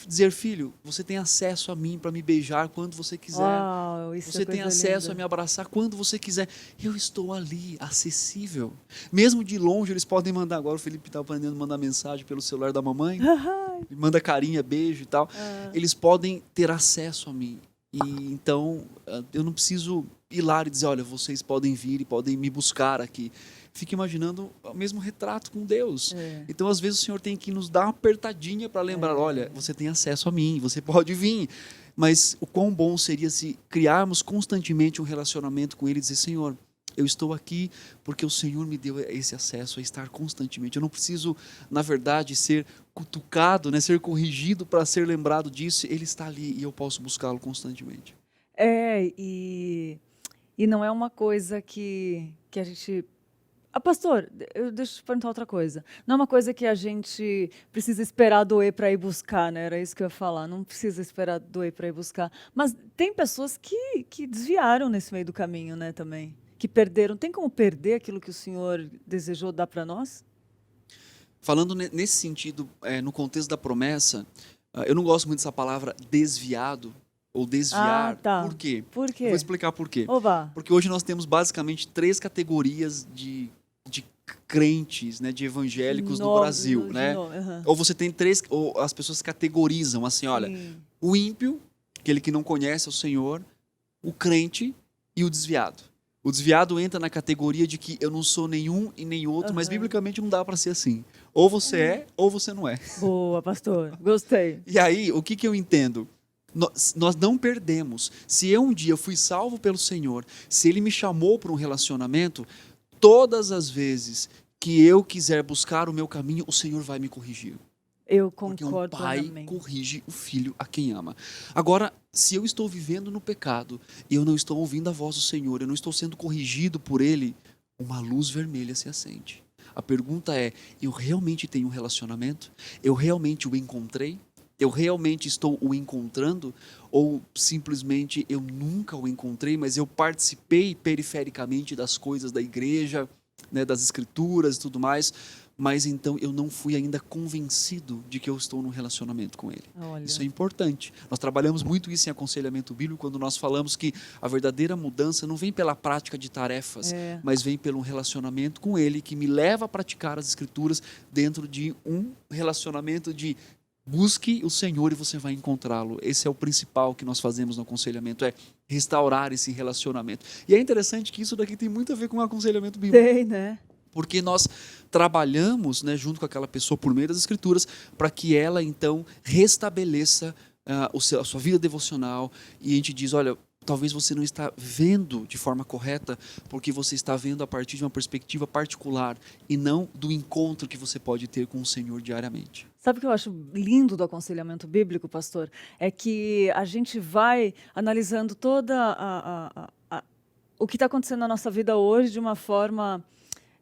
dizer, filho, você tem acesso a mim para me beijar quando você quiser, você tem acesso a me abraçar quando você quiser, eu estou ali, acessível, mesmo de longe eles podem mandar, agora o Felipe está aprendendo a mandar mensagem pelo celular da mamãe, manda carinha, beijo e tal, eles podem ter acesso a mim, e então eu não preciso ir lá e dizer, olha, vocês podem vir e podem me buscar aqui. fica imaginando o mesmo retrato com Deus. É. Então, às vezes, o Senhor tem que nos dar uma apertadinha para lembrar, olha, você tem acesso a mim, você pode vir. Mas o quão bom seria se criarmos constantemente um relacionamento com Ele e dizer, Senhor, eu estou aqui porque o Senhor me deu esse acesso a estar constantemente. Eu não preciso, na verdade, ser cutucado, né, ser corrigido para ser lembrado disso. Ele está ali e eu posso buscá-lo constantemente. E não é uma coisa que a gente... pastor, deixa eu te perguntar outra coisa. Não é uma coisa que a gente precisa esperar doer para ir buscar, né? Era isso que eu ia falar. Não precisa esperar doer para ir buscar. Mas tem pessoas que desviaram nesse meio do caminho, né, também. Que perderam. Tem como perder aquilo que o Senhor desejou dar para nós? Falando nesse sentido, no contexto da promessa, eu não gosto muito dessa palavra desviado ou desviar. Ah, tá. Por quê? Por quê? Eu vou explicar por quê. Oba. Porque hoje nós temos basicamente 3 categorias de crentes, né, de evangélicos no Brasil, né? Ou você tem 3, ou as pessoas categorizam assim, olha, Sim. o ímpio, aquele que não conhece o Senhor, o crente e o desviado. O desviado entra na categoria de que eu não sou nenhum e nem outro, mas biblicamente não dá para ser assim. Ou você é, ou você não é. Boa, pastor. Gostei. E aí, o que eu entendo? Nós não perdemos. Se eu um dia fui salvo pelo Senhor, se Ele me chamou para um relacionamento, todas as vezes que eu quiser buscar o meu caminho, o Senhor vai me corrigir. Eu Porque um concordo pai plenamente. corrige o filho a quem ama. Agora, se eu estou vivendo no pecado e eu não estou ouvindo a voz do Senhor, eu não estou sendo corrigido por Ele, uma luz vermelha se acende. A pergunta é, eu realmente tenho um relacionamento? Eu realmente o encontrei? Eu realmente estou o encontrando? Ou simplesmente eu nunca o encontrei, mas eu participei perifericamente das coisas da igreja, né, das escrituras e tudo mais, mas então eu não fui ainda convencido de que eu estou num relacionamento com Ele. Olha. Isso é importante. Nós trabalhamos muito isso em aconselhamento bíblico, quando nós falamos que a verdadeira mudança não vem pela prática de tarefas, mas vem pelo relacionamento com Ele, que me leva a praticar as escrituras dentro de um relacionamento de busque o Senhor e você vai encontrá-lo. Esse é o principal que nós fazemos no aconselhamento, é restaurar esse relacionamento. E é interessante que isso daqui tem muito a ver com o aconselhamento bíblico. Tem, né? Porque nós trabalhamos, né, junto com aquela pessoa por meio das escrituras para que ela então restabeleça a sua vida devocional, e a gente diz, olha, talvez você não está vendo de forma correta porque você está vendo a partir de uma perspectiva particular e não do encontro que você pode ter com o Senhor diariamente. Sabe o que eu acho lindo do aconselhamento bíblico, pastor? É que a gente vai analisando o que está acontecendo na nossa vida hoje de uma forma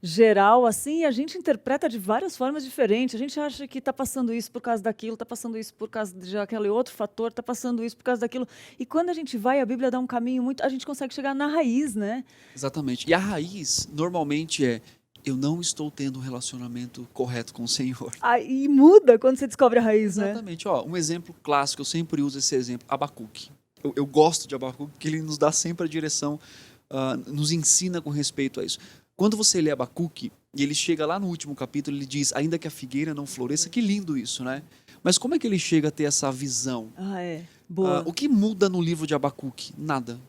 geral, assim, e a gente interpreta de várias formas diferentes. A gente acha que está passando isso por causa daquilo, está passando isso por causa de aquele outro fator, está passando isso por causa daquilo. E quando a gente vai, a Bíblia dá um caminho muito... A gente consegue chegar na raiz, né? Exatamente. E a raiz, normalmente, eu não estou tendo um relacionamento correto com o Senhor. E muda quando você descobre a raiz, né? Exatamente. Ó, um exemplo clássico, eu sempre uso esse exemplo, Abacuque. Eu gosto de Abacuque porque ele nos dá sempre a direção, nos ensina com respeito a isso. Quando você lê Abacuque, e ele chega lá no último capítulo, ele diz, ainda que a figueira não floresça, que lindo isso, né? Mas como é que ele chega a ter essa visão? Boa. O que muda no livro de Abacuque? Nada.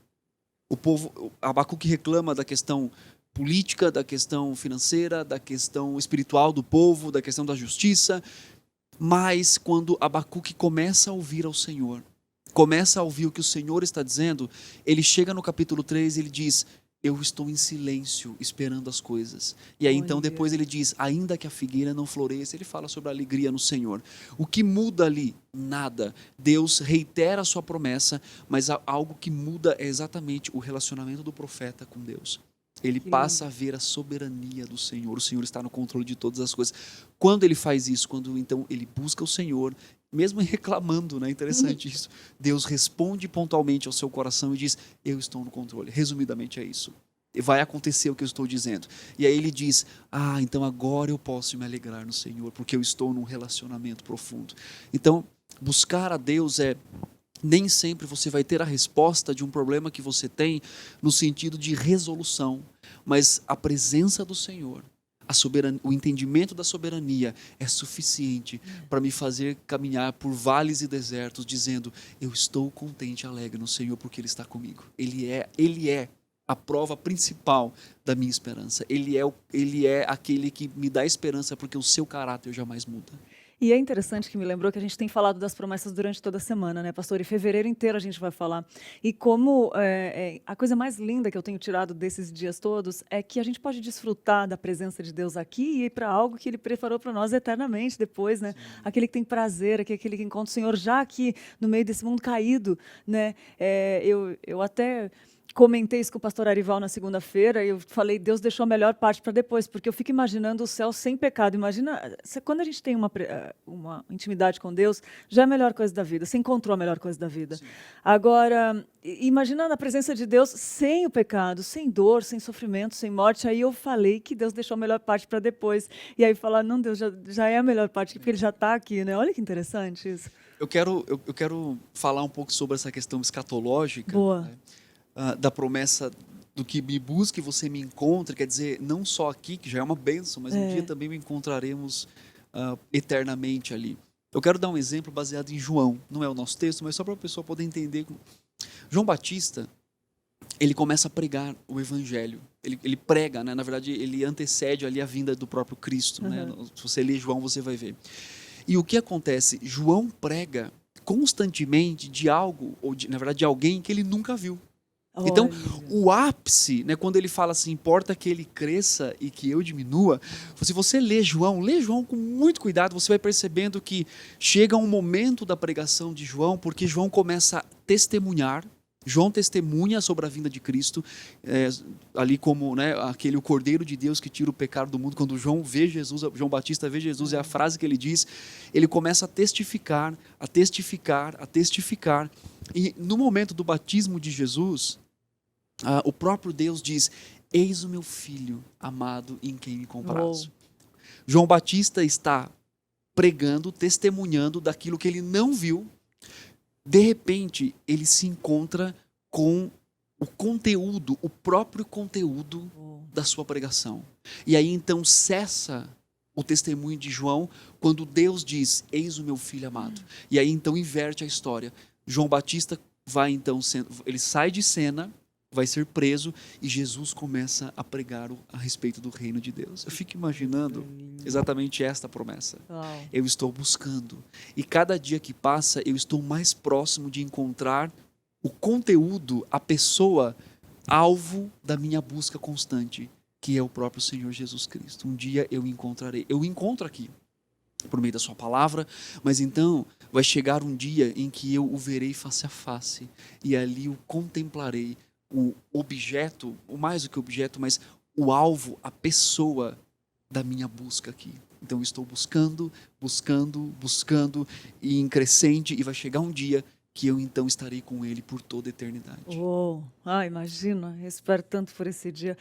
Abacuque reclama da questão política, da questão financeira, da questão espiritual do povo, da questão da justiça, mas quando Abacuque começa a ouvir ao Senhor, começa a ouvir o que o Senhor está dizendo, ele chega no capítulo 3 e ele diz, eu estou em silêncio, esperando as coisas. E aí então depois ele diz, ainda que a figueira não floresça, ele fala sobre a alegria no Senhor. O que muda ali? Nada. Deus reitera a sua promessa, mas algo que muda é exatamente o relacionamento do profeta com Deus. Ele passa a ver a soberania do Senhor. O Senhor está no controle de todas as coisas. Quando ele faz isso, quando então ele busca o Senhor, mesmo reclamando, né? Interessante isso. Deus responde pontualmente ao seu coração e diz, eu estou no controle. Resumidamente é isso. Vai acontecer o que eu estou dizendo. E aí ele diz, então agora eu posso me alegrar no Senhor, porque eu estou num relacionamento profundo. Então, buscar a Deus nem sempre você vai ter a resposta de um problema que você tem no sentido de resolução, mas a presença do Senhor, o entendimento da soberania é suficiente para me fazer caminhar por vales e desertos, dizendo, eu estou contente e alegre no Senhor porque Ele está comigo. Ele é a prova principal da minha esperança. Ele é aquele que me dá esperança porque o seu caráter jamais muda. E é interessante que me lembrou que a gente tem falado das promessas durante toda a semana, né, pastor? E fevereiro inteiro a gente vai falar. E como a coisa mais linda que eu tenho tirado desses dias todos é que a gente pode desfrutar da presença de Deus aqui e ir para algo que Ele preparou para nós eternamente depois, né? Sim. Aquele que tem prazer, aquele que encontra o Senhor já aqui no meio desse mundo caído, né? Eu até comentei isso com o pastor Arival na segunda-feira e eu falei, Deus deixou a melhor parte para depois, porque eu fico imaginando o céu sem pecado. Imagina, quando a gente tem uma intimidade com Deus, já é a melhor coisa da vida, você encontrou a melhor coisa da vida. Sim. Agora, imagina a presença de Deus sem o pecado, sem dor, sem sofrimento, sem morte. Aí eu falei que Deus deixou a melhor parte para depois. E aí falar, não, Deus já é a melhor parte, porque Ele já está aqui, né? Olha que interessante isso. Eu quero falar um pouco sobre essa questão escatológica. Boa. Né? Da promessa do que me busque, você me encontre, quer dizer, não só aqui, que já é uma bênção, mas um dia também me encontraremos eternamente ali. Eu quero dar um exemplo baseado em João, não é o nosso texto, mas só para a pessoa poder entender. João Batista, ele começa a pregar o evangelho, ele prega, né? Na verdade, ele antecede ali a vinda do próprio Cristo. Né? Se você ler João, você vai ver. E o que acontece? João prega constantemente de algo, na verdade, de alguém que ele nunca viu. Então, o ápice, né, quando ele fala assim, importa que ele cresça e que eu diminua, se você lê João com muito cuidado, você vai percebendo que chega um momento da pregação de João, porque João começa a testemunhar, João testemunha sobre a vinda de Cristo, ali como, né, o Cordeiro de Deus que tira o pecado do mundo. Quando João vê Jesus, João Batista vê Jesus, é a frase que ele diz, ele começa a testificar, a testificar, a testificar. E no momento do batismo de Jesus, o próprio Deus diz, eis o meu filho amado em quem me comprazo. João Batista está pregando, testemunhando daquilo que ele não viu. De repente, ele se encontra com o conteúdo, o próprio conteúdo da sua pregação. E aí então cessa o testemunho de João quando Deus diz, eis o meu filho amado. E aí então inverte a história. João Batista ele sai de cena, vai ser preso e Jesus começa a pregar a respeito do reino de Deus. Eu fico imaginando exatamente esta promessa. Uau. Eu estou buscando e cada dia que passa eu estou mais próximo de encontrar o conteúdo, a pessoa, alvo da minha busca constante, que é o próprio Senhor Jesus Cristo. Um dia eu encontrarei. Eu encontro aqui por meio da sua palavra, mas então vai chegar um dia em que eu o verei face a face e ali o contemplarei, o objeto, ou mais do que objeto, mas o alvo, a pessoa da minha busca aqui. Então eu estou buscando e em crescente, e vai chegar um dia que eu então estarei com Ele por toda a eternidade. Imagina, eu espero tanto por esse dia.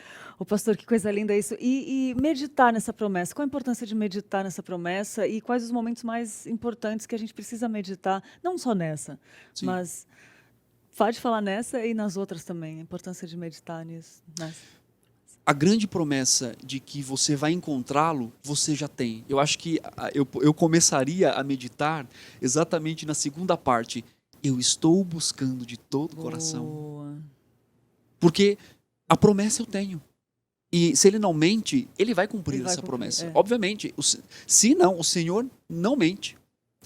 Pastor, que coisa linda isso. E meditar nessa promessa, qual a importância de meditar nessa promessa e quais os momentos mais importantes que a gente precisa meditar, não só nessa, Sim. mas pode falar nessa e nas outras também, a importância de meditar nisso. Nessa. A grande promessa de que você vai encontrá-lo, você já tem. Eu acho que eu começaria a meditar exatamente na segunda parte. Eu estou buscando de todo o coração. Porque a promessa eu tenho. E se ele não mente, ele vai cumprir essa promessa. Obviamente, se não, o Senhor não mente.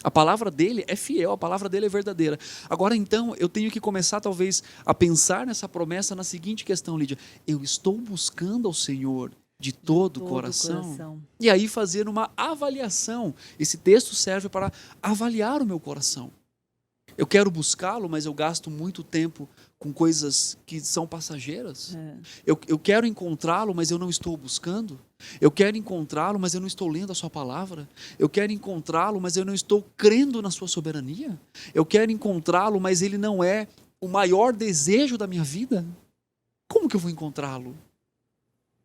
A palavra dele é fiel, a palavra dele é verdadeira. Agora, então, eu tenho que começar, talvez, a pensar nessa promessa na seguinte questão, Lídia. Eu estou buscando ao Senhor de todo o coração. E aí fazer uma avaliação. Esse texto serve para avaliar o meu coração. Eu quero buscá-lo, mas eu gasto muito tempo com coisas que são passageiras. Eu quero encontrá-lo, mas eu não estou buscando. Eu quero encontrá-lo, mas eu não estou lendo a sua palavra. Eu quero encontrá-lo, mas eu não estou crendo na sua soberania. Eu quero encontrá-lo, mas ele não é o maior desejo da minha vida. Como que eu vou encontrá-lo?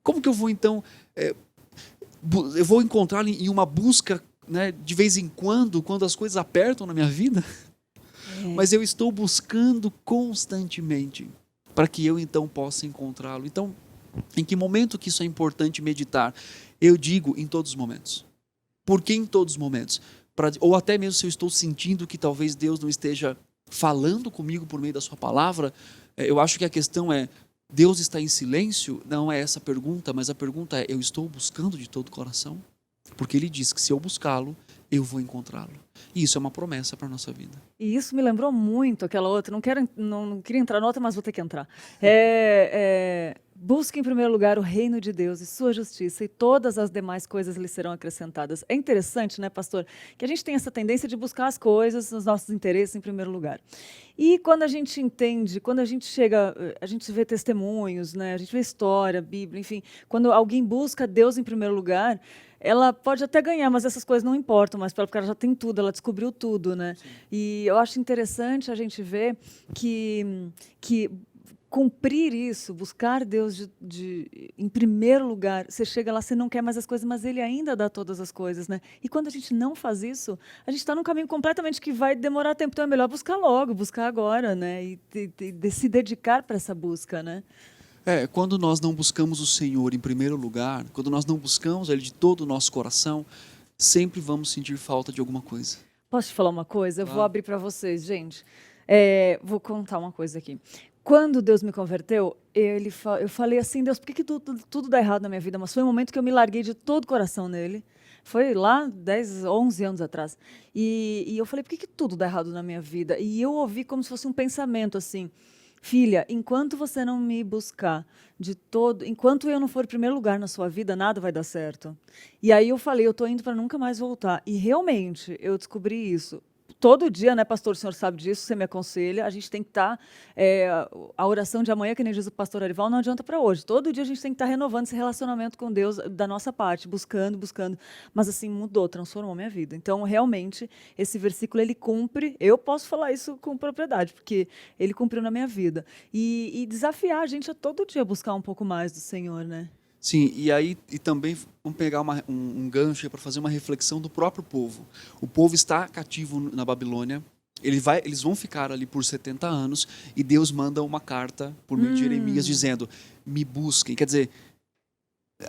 Como que eu vou, então... eu vou encontrá-lo em uma busca, né, de vez em quando as coisas apertam na minha vida? Mas eu estou buscando constantemente para que eu então possa encontrá-lo. Então, em que momento que isso é importante meditar? Eu digo em todos os momentos. Por que em todos os momentos? Ou até mesmo se eu estou sentindo que talvez Deus não esteja falando comigo por meio da sua palavra, eu acho que a questão é, Deus está em silêncio? Não é essa a pergunta, mas a pergunta é: eu estou buscando de todo o coração? Porque ele diz que se eu buscá-lo, eu vou encontrá-lo. E isso é uma promessa para a nossa vida. E isso me lembrou muito aquela outra, não queria entrar na outra, mas vou ter que entrar. Busque em primeiro lugar o reino de Deus e sua justiça, e todas as demais coisas lhe serão acrescentadas. É interessante, né, pastor, que a gente tem essa tendência de buscar as coisas, os nossos interesses em primeiro lugar. E quando a gente entende, quando a gente chega, a gente vê testemunhos, né, a gente vê história, Bíblia, enfim, quando alguém busca Deus em primeiro lugar, ela pode até ganhar, mas essas coisas não importam mais para ela, porque ela já tem tudo, ela descobriu tudo, né? Sim. E eu acho interessante a gente ver que cumprir isso, buscar Deus em primeiro lugar, você chega lá, você não quer mais as coisas, mas Ele ainda dá todas as coisas, né? E quando a gente não faz isso, a gente está num caminho completamente que vai demorar tempo, então é melhor buscar logo, buscar agora, né? E se dedicar para essa busca, né? Quando nós não buscamos o Senhor em primeiro lugar, quando nós não buscamos Ele de todo o nosso coração, sempre vamos sentir falta de alguma coisa. Posso te falar uma coisa? Eu vou abrir para vocês, gente. Vou contar uma coisa aqui. Quando Deus me converteu, eu falei assim: Deus, por que tudo dá errado na minha vida? Mas foi um momento que eu me larguei de todo o coração nele. Foi lá 10, 11 anos atrás. E eu falei: por que tudo dá errado na minha vida? E eu ouvi como se fosse um pensamento assim: filha, enquanto você não me buscar enquanto eu não for em primeiro lugar na sua vida, nada vai dar certo. E aí eu falei: eu estou indo para nunca mais voltar. E realmente eu descobri isso. Todo dia, né, pastor, o senhor sabe disso, você me aconselha, a gente tem que estar, a oração de amanhã, que nem diz o pastor Arival, não adianta para hoje. Todo dia a gente tem que estar renovando esse relacionamento com Deus da nossa parte, buscando. Mas assim, mudou, transformou minha vida. Então, realmente, esse versículo, ele cumpre, eu posso falar isso com propriedade, porque ele cumpriu na minha vida. E desafiar a gente a todo dia buscar um pouco mais do Senhor, né? Sim, e também vamos pegar um gancho para fazer uma reflexão do próprio povo. O povo está cativo na Babilônia, eles vão ficar ali por 70 anos, e Deus manda uma carta por meio de Jeremias dizendo: me busquem. Quer dizer,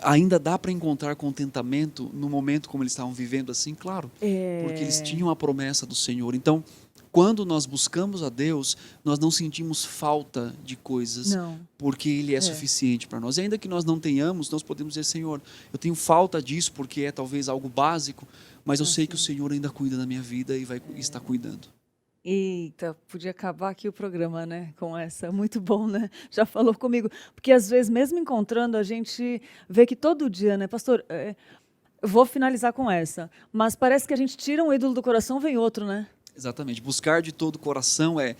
ainda dá para encontrar contentamento no momento como eles estavam vivendo assim? Claro, porque eles tinham a promessa do Senhor. Então, quando nós buscamos a Deus, nós não sentimos falta de coisas, porque Ele é suficiente para nós. E ainda que nós não tenhamos, nós podemos dizer: Senhor, eu tenho falta disso porque é talvez algo básico, mas eu sei que o Senhor ainda cuida da minha vida e vai estar cuidando. Eita, podia acabar aqui o programa, né, com essa. Muito bom, né? Já falou comigo. Porque às vezes, mesmo encontrando, a gente vê que todo dia, né, pastor, eu vou finalizar com essa, mas parece que a gente tira um ídolo do coração, vem outro, né? Exatamente. Buscar de todo o coração é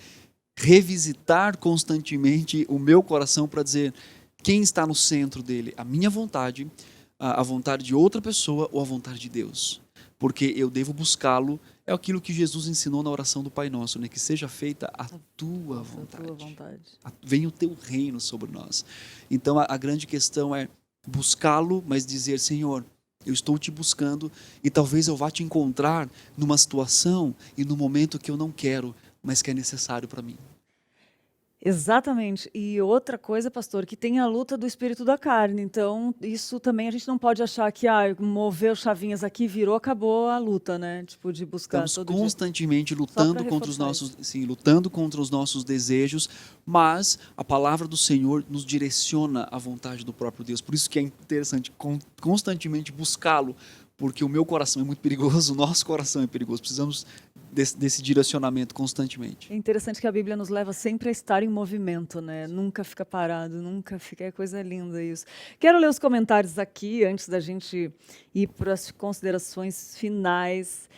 revisitar constantemente o meu coração para dizer quem está no centro dele, a minha vontade, a vontade de outra pessoa ou a vontade de Deus. Porque eu devo buscá-lo, é aquilo que Jesus ensinou na oração do Pai Nosso, né? Que seja feita a tua vontade. Venha o teu reino sobre nós. Então a grande questão é buscá-lo, mas dizer: Senhor, eu estou te buscando, e talvez eu vá te encontrar numa situação e num momento que eu não quero, mas que é necessário para mim. Exatamente. E outra coisa, pastor, que tem a luta do espírito da carne. Então, isso também a gente não pode achar que moveu chavinhas aqui, virou, acabou a luta, né? Tipo, de buscar Estamos todo constantemente lutando contra os nossos, lutando contra os nossos desejos, mas a palavra do Senhor nos direciona à vontade do próprio Deus. Por isso que é interessante constantemente buscá-lo, porque o meu coração é muito perigoso, o nosso coração é perigoso. Precisamos desse direcionamento constantemente. É interessante que a Bíblia nos leva sempre a estar em movimento, né? Nunca fica parado, nunca fica. É coisa linda isso. Quero ler os comentários aqui, antes da gente ir para as considerações finais.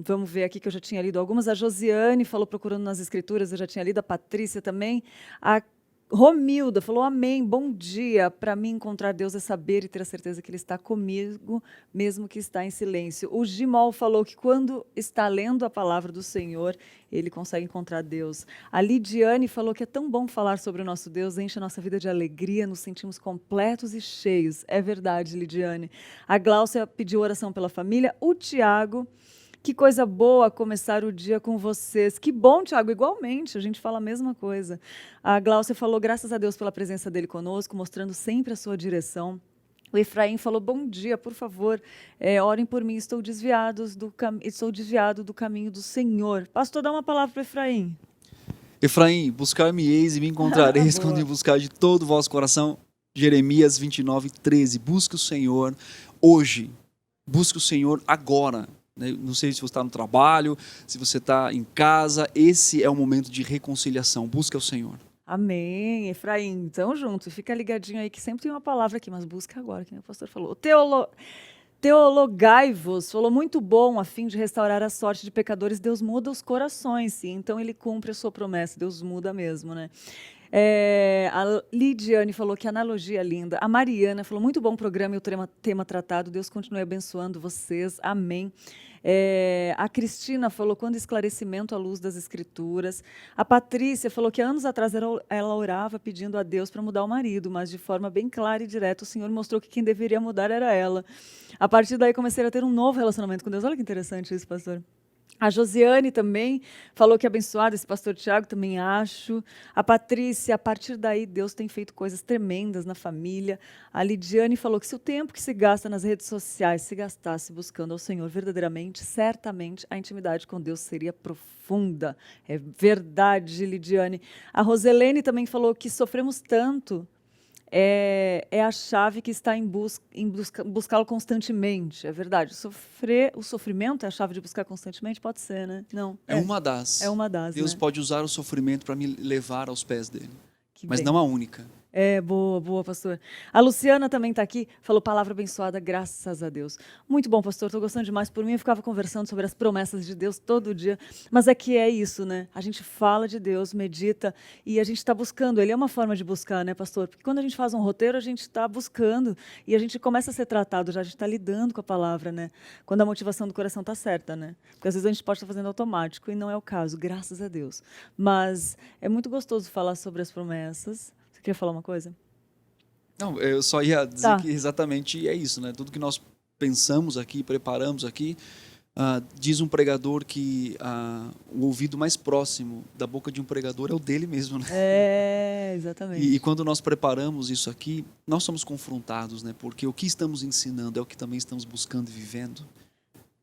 Vamos ver aqui que eu já tinha lido algumas. A Josiane falou procurando nas escrituras, eu já tinha lido. A Patrícia também. A Romilda falou: amém, bom dia. Para mim, encontrar Deus é saber e ter a certeza que Ele está comigo, mesmo que está em silêncio. O Gimol falou que quando está lendo a palavra do Senhor, ele consegue encontrar Deus. A Lidiane falou que é tão bom falar sobre o nosso Deus, enche a nossa vida de alegria, nos sentimos completos e cheios. É verdade, Lidiane. A Gláucia pediu oração pela família. O Tiago: que coisa boa começar o dia com vocês. Que bom, Tiago, igualmente, a gente fala a mesma coisa. A Gláucia falou: graças a Deus pela presença dele conosco, mostrando sempre a sua direção. O Efraim falou: bom dia, por favor, orem por mim, estou desviado do caminho do Senhor. Pastor, dá uma palavra para o Efraim. Efraim, buscar-me-eis e me encontrareis Boa. quando me buscar de todo o vosso coração. Jeremias 29:13. Busque o Senhor hoje. Busque o Senhor agora. Não sei se você está no trabalho, se você está em casa. Esse é o momento de reconciliação. Busque o Senhor. Amém, Efraim. Tamo junto. Fica ligadinho aí que sempre tem uma palavra aqui, mas busca agora, que nem o pastor falou. Teologai-vos falou muito bom, a fim de restaurar a sorte de pecadores. Deus muda os corações, sim. Então ele cumpre a sua promessa. Deus muda mesmo, né? A Lidiane falou que analogia linda. A Mariana falou muito bom programa e o tema tratado. Deus continue abençoando vocês. Amém. A Cristina falou quando esclarecimento à luz das escrituras. A Patrícia falou que anos atrás ela orava pedindo a Deus para mudar o marido, mas de forma bem clara e direta o Senhor mostrou que quem deveria mudar era ela. A partir daí comecei a ter um novo relacionamento com Deus. Olha que interessante isso, pastor. A Josiane também falou que é abençoada, esse pastor Tiago também acho. A Patrícia, a partir daí Deus tem feito coisas tremendas na família. A Lidiane falou que se o tempo que se gasta nas redes sociais se gastasse buscando ao Senhor verdadeiramente, certamente a intimidade com Deus seria profunda. É verdade, Lidiane. A Roselene também falou que sofremos tanto. É a chave que está em buscá-lo constantemente. É verdade. O sofrimento é a chave de buscar constantemente? Pode ser, né? Não. É uma das. É uma das, Deus né? pode usar o sofrimento para me levar aos pés dele. Que Mas bem. não a única. Boa, pastor. A Luciana também está aqui, falou palavra abençoada, graças a Deus. Muito bom, pastor, estou gostando demais. Por mim, eu ficava conversando sobre as promessas de Deus todo dia, mas é que é isso, né? A gente fala de Deus, medita, e a gente está buscando. Ele é uma forma de buscar, né, pastor? Porque quando a gente faz um roteiro, a gente está buscando, e a gente começa a ser tratado já, a gente está lidando com a palavra, né? Quando a motivação do coração está certa, né? Porque às vezes a gente pode estar fazendo automático, e não é o caso, graças a Deus. Mas é muito gostoso falar sobre as promessas. Você queria falar uma coisa? Não, eu só ia dizer Tá. que exatamente é isso, né? Tudo que nós pensamos aqui, preparamos aqui, diz um pregador que o ouvido mais próximo da boca de um pregador é o dele mesmo, né? Exatamente. E quando nós preparamos isso aqui, nós somos confrontados, né? Porque o que estamos ensinando é o que também estamos buscando e vivendo,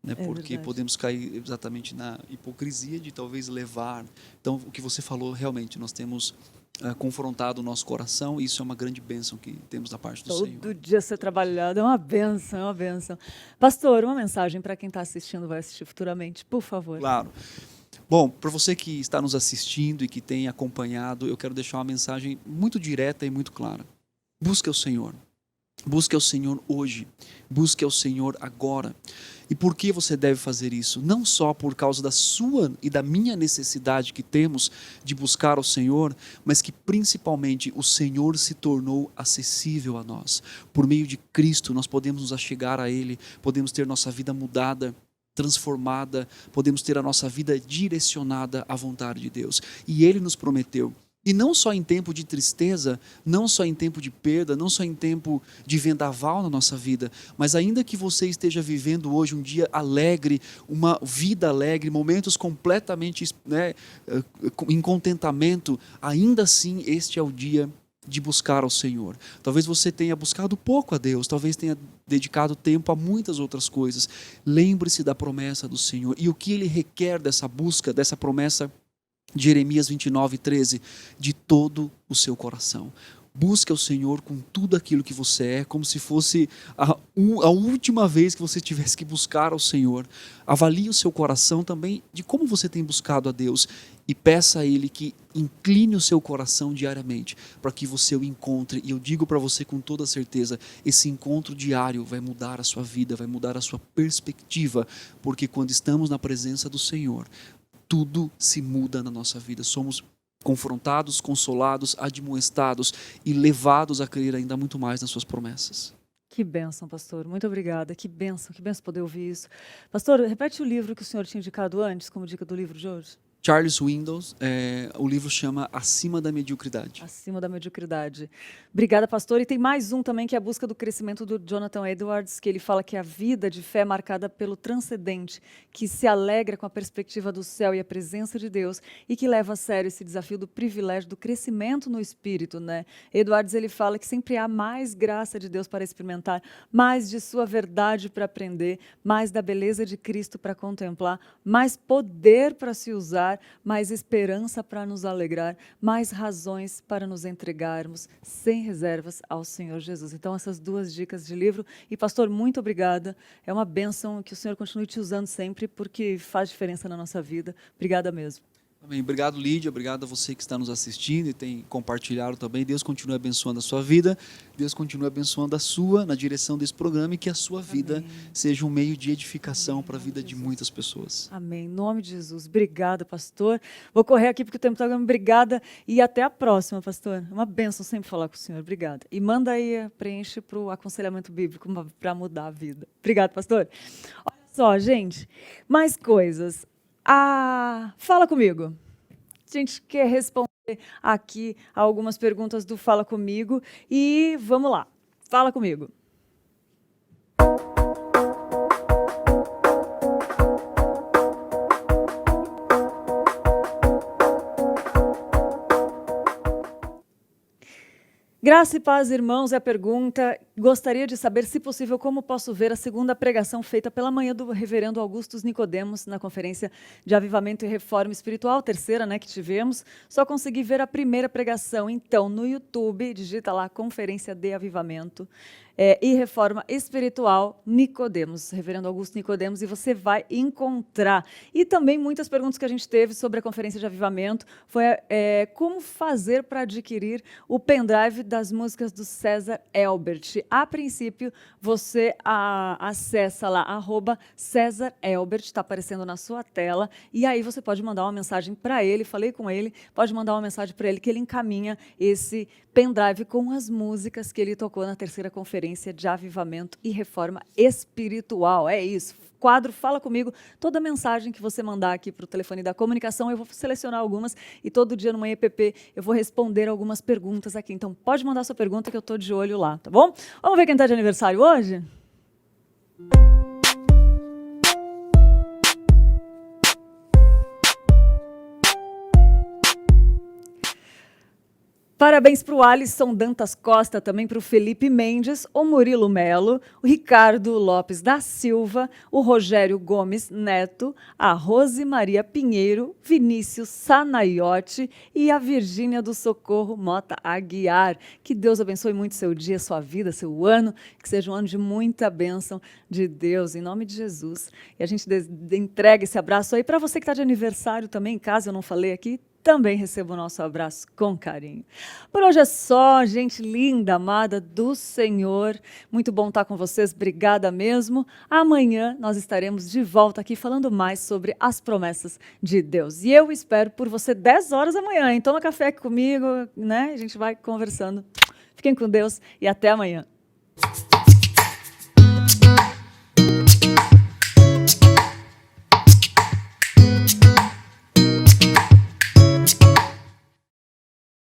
né? Porque verdade. podemos cair exatamente na hipocrisia de talvez levar. Então, o que você falou, realmente, nós temos confrontado o nosso coração, e isso é uma grande bênção que temos da parte do Senhor. Todo dia ser trabalhado é uma bênção, é uma bênção. Pastor, uma mensagem para quem está assistindo, vai assistir futuramente, por favor. Claro. Bom, para você que está nos assistindo e que tem acompanhado, eu quero deixar uma mensagem muito direta e muito clara. Busque o Senhor. Busque ao Senhor hoje. Busque ao Senhor agora. E por que você deve fazer isso? Não só por causa da sua e da minha necessidade que temos de buscar ao Senhor, mas que principalmente o Senhor se tornou acessível a nós. Por meio de Cristo nós podemos nos achegar a Ele, podemos ter nossa vida mudada, transformada, podemos ter a nossa vida direcionada à vontade de Deus. E Ele nos prometeu. E não só em tempo de tristeza, não só em tempo de perda, não só em tempo de vendaval na nossa vida, mas ainda que você esteja vivendo hoje um dia alegre, uma vida alegre, momentos completamente, né, em contentamento, ainda assim este é o dia de buscar ao Senhor. Talvez você tenha buscado pouco a Deus, talvez tenha dedicado tempo a muitas outras coisas. Lembre-se da promessa do Senhor e o que Ele requer dessa busca, dessa promessa de Jeremias 29:13, de todo o seu coração. Busque ao Senhor com tudo aquilo que você é, como se fosse a última vez que você tivesse que buscar ao Senhor. Avalie o seu coração também de como você tem buscado a Deus e peça a Ele que incline o seu coração diariamente para que você o encontre. E eu digo para você com toda certeza, esse encontro diário vai mudar a sua vida, vai mudar a sua perspectiva, porque quando estamos na presença do Senhor, tudo se muda na nossa vida. Somos confrontados, consolados, admoestados e levados a crer ainda muito mais nas suas promessas. Que bênção, pastor. Muito obrigada. Que bênção poder ouvir isso. Pastor, repete o livro que o senhor tinha indicado antes, como dica do livro de hoje. Charles Windows, o livro chama Acima da Mediocridade. Acima da mediocridade. Obrigada, pastor. E tem mais um também, que é a busca do crescimento, do Jonathan Edwards, que ele fala que a vida de fé é marcada pelo transcendente, que se alegra com a perspectiva do céu e a presença de Deus, e que leva a sério esse desafio do privilégio do crescimento no espírito, né? Edwards, ele fala que sempre há mais graça de Deus para experimentar, mais de sua verdade para aprender, mais da beleza de Cristo para contemplar, mais poder para se usar chorar, mais esperança para nos alegrar, mais razões para nos entregarmos sem reservas ao Senhor Jesus. Então, essas 2 dicas de livro. E, pastor, muito obrigada. É uma bênção que o Senhor continue te usando sempre, porque faz diferença na nossa vida. Obrigada mesmo. Amém. Obrigado, Lídia. Obrigado a você que está nos assistindo e tem compartilhado também. Deus continue abençoando a sua vida. Deus continue abençoando a sua na direção desse programa e que a sua vida seja um meio de edificação para a vida de muitas pessoas. Amém. Em nome de Jesus. Obrigada, pastor. Vou correr aqui porque o tempo está acabando. Obrigada. E até a próxima, pastor. Uma bênção sempre falar com o senhor. Obrigada. E manda aí, preenche para o aconselhamento bíblico para mudar a vida. Obrigado, pastor. Olha só, gente. Mais coisas. Fala comigo. A gente quer responder aqui a algumas perguntas do Fala Comigo e vamos lá. Fala comigo. Graça e paz, irmãos, é a pergunta. Gostaria de saber, se possível, como posso ver a segunda pregação feita pela manhã do reverendo Augustus Nicodemos na Conferência de Avivamento e Reforma Espiritual, terceira, que tivemos. Só consegui ver a primeira pregação. Então, no YouTube, digita lá Conferência de Avivamento e Reforma Espiritual Nicodemos, reverendo Augusto Nicodemos, e você vai encontrar. E também muitas perguntas que a gente teve sobre a Conferência de Avivamento foi como fazer para adquirir o pendrive das músicas do César Elbert. A princípio, você acessa lá, @César Elbert, está aparecendo na sua tela, e aí você pode mandar uma mensagem para ele, falei com ele, pode mandar uma mensagem para ele que ele encaminha esse pendrive com as músicas que ele tocou na terceira Conferência de Avivamento e Reforma Espiritual. É isso. Quadro Fala Comigo, toda mensagem que você mandar aqui para o telefone da comunicação, eu vou selecionar algumas e todo dia no Manhã EPP eu vou responder algumas perguntas aqui. Então pode mandar sua pergunta que eu estou de olho lá, tá bom? Vamos ver quem está de aniversário hoje? Parabéns para o Alisson Dantas Costa, também para o Felipe Mendes, o Murilo Melo, o Ricardo Lopes da Silva, o Rogério Gomes Neto, a Rose Maria Pinheiro, Vinícius Sanaiotti e a Virgínia do Socorro Mota Aguiar. Que Deus abençoe muito seu dia, sua vida, seu ano, que seja um ano de muita bênção de Deus, em nome de Jesus. E a gente entrega esse abraço aí para você que está de aniversário também, caso eu não falei aqui, também receba o nosso abraço com carinho. Por hoje é só, gente linda, amada do Senhor. Muito bom estar com vocês, obrigada mesmo. Amanhã nós estaremos de volta aqui falando mais sobre as promessas de Deus. E eu espero por você 10 horas da manhã, hein? Toma café aqui comigo, A gente vai conversando. Fiquem com Deus e até amanhã.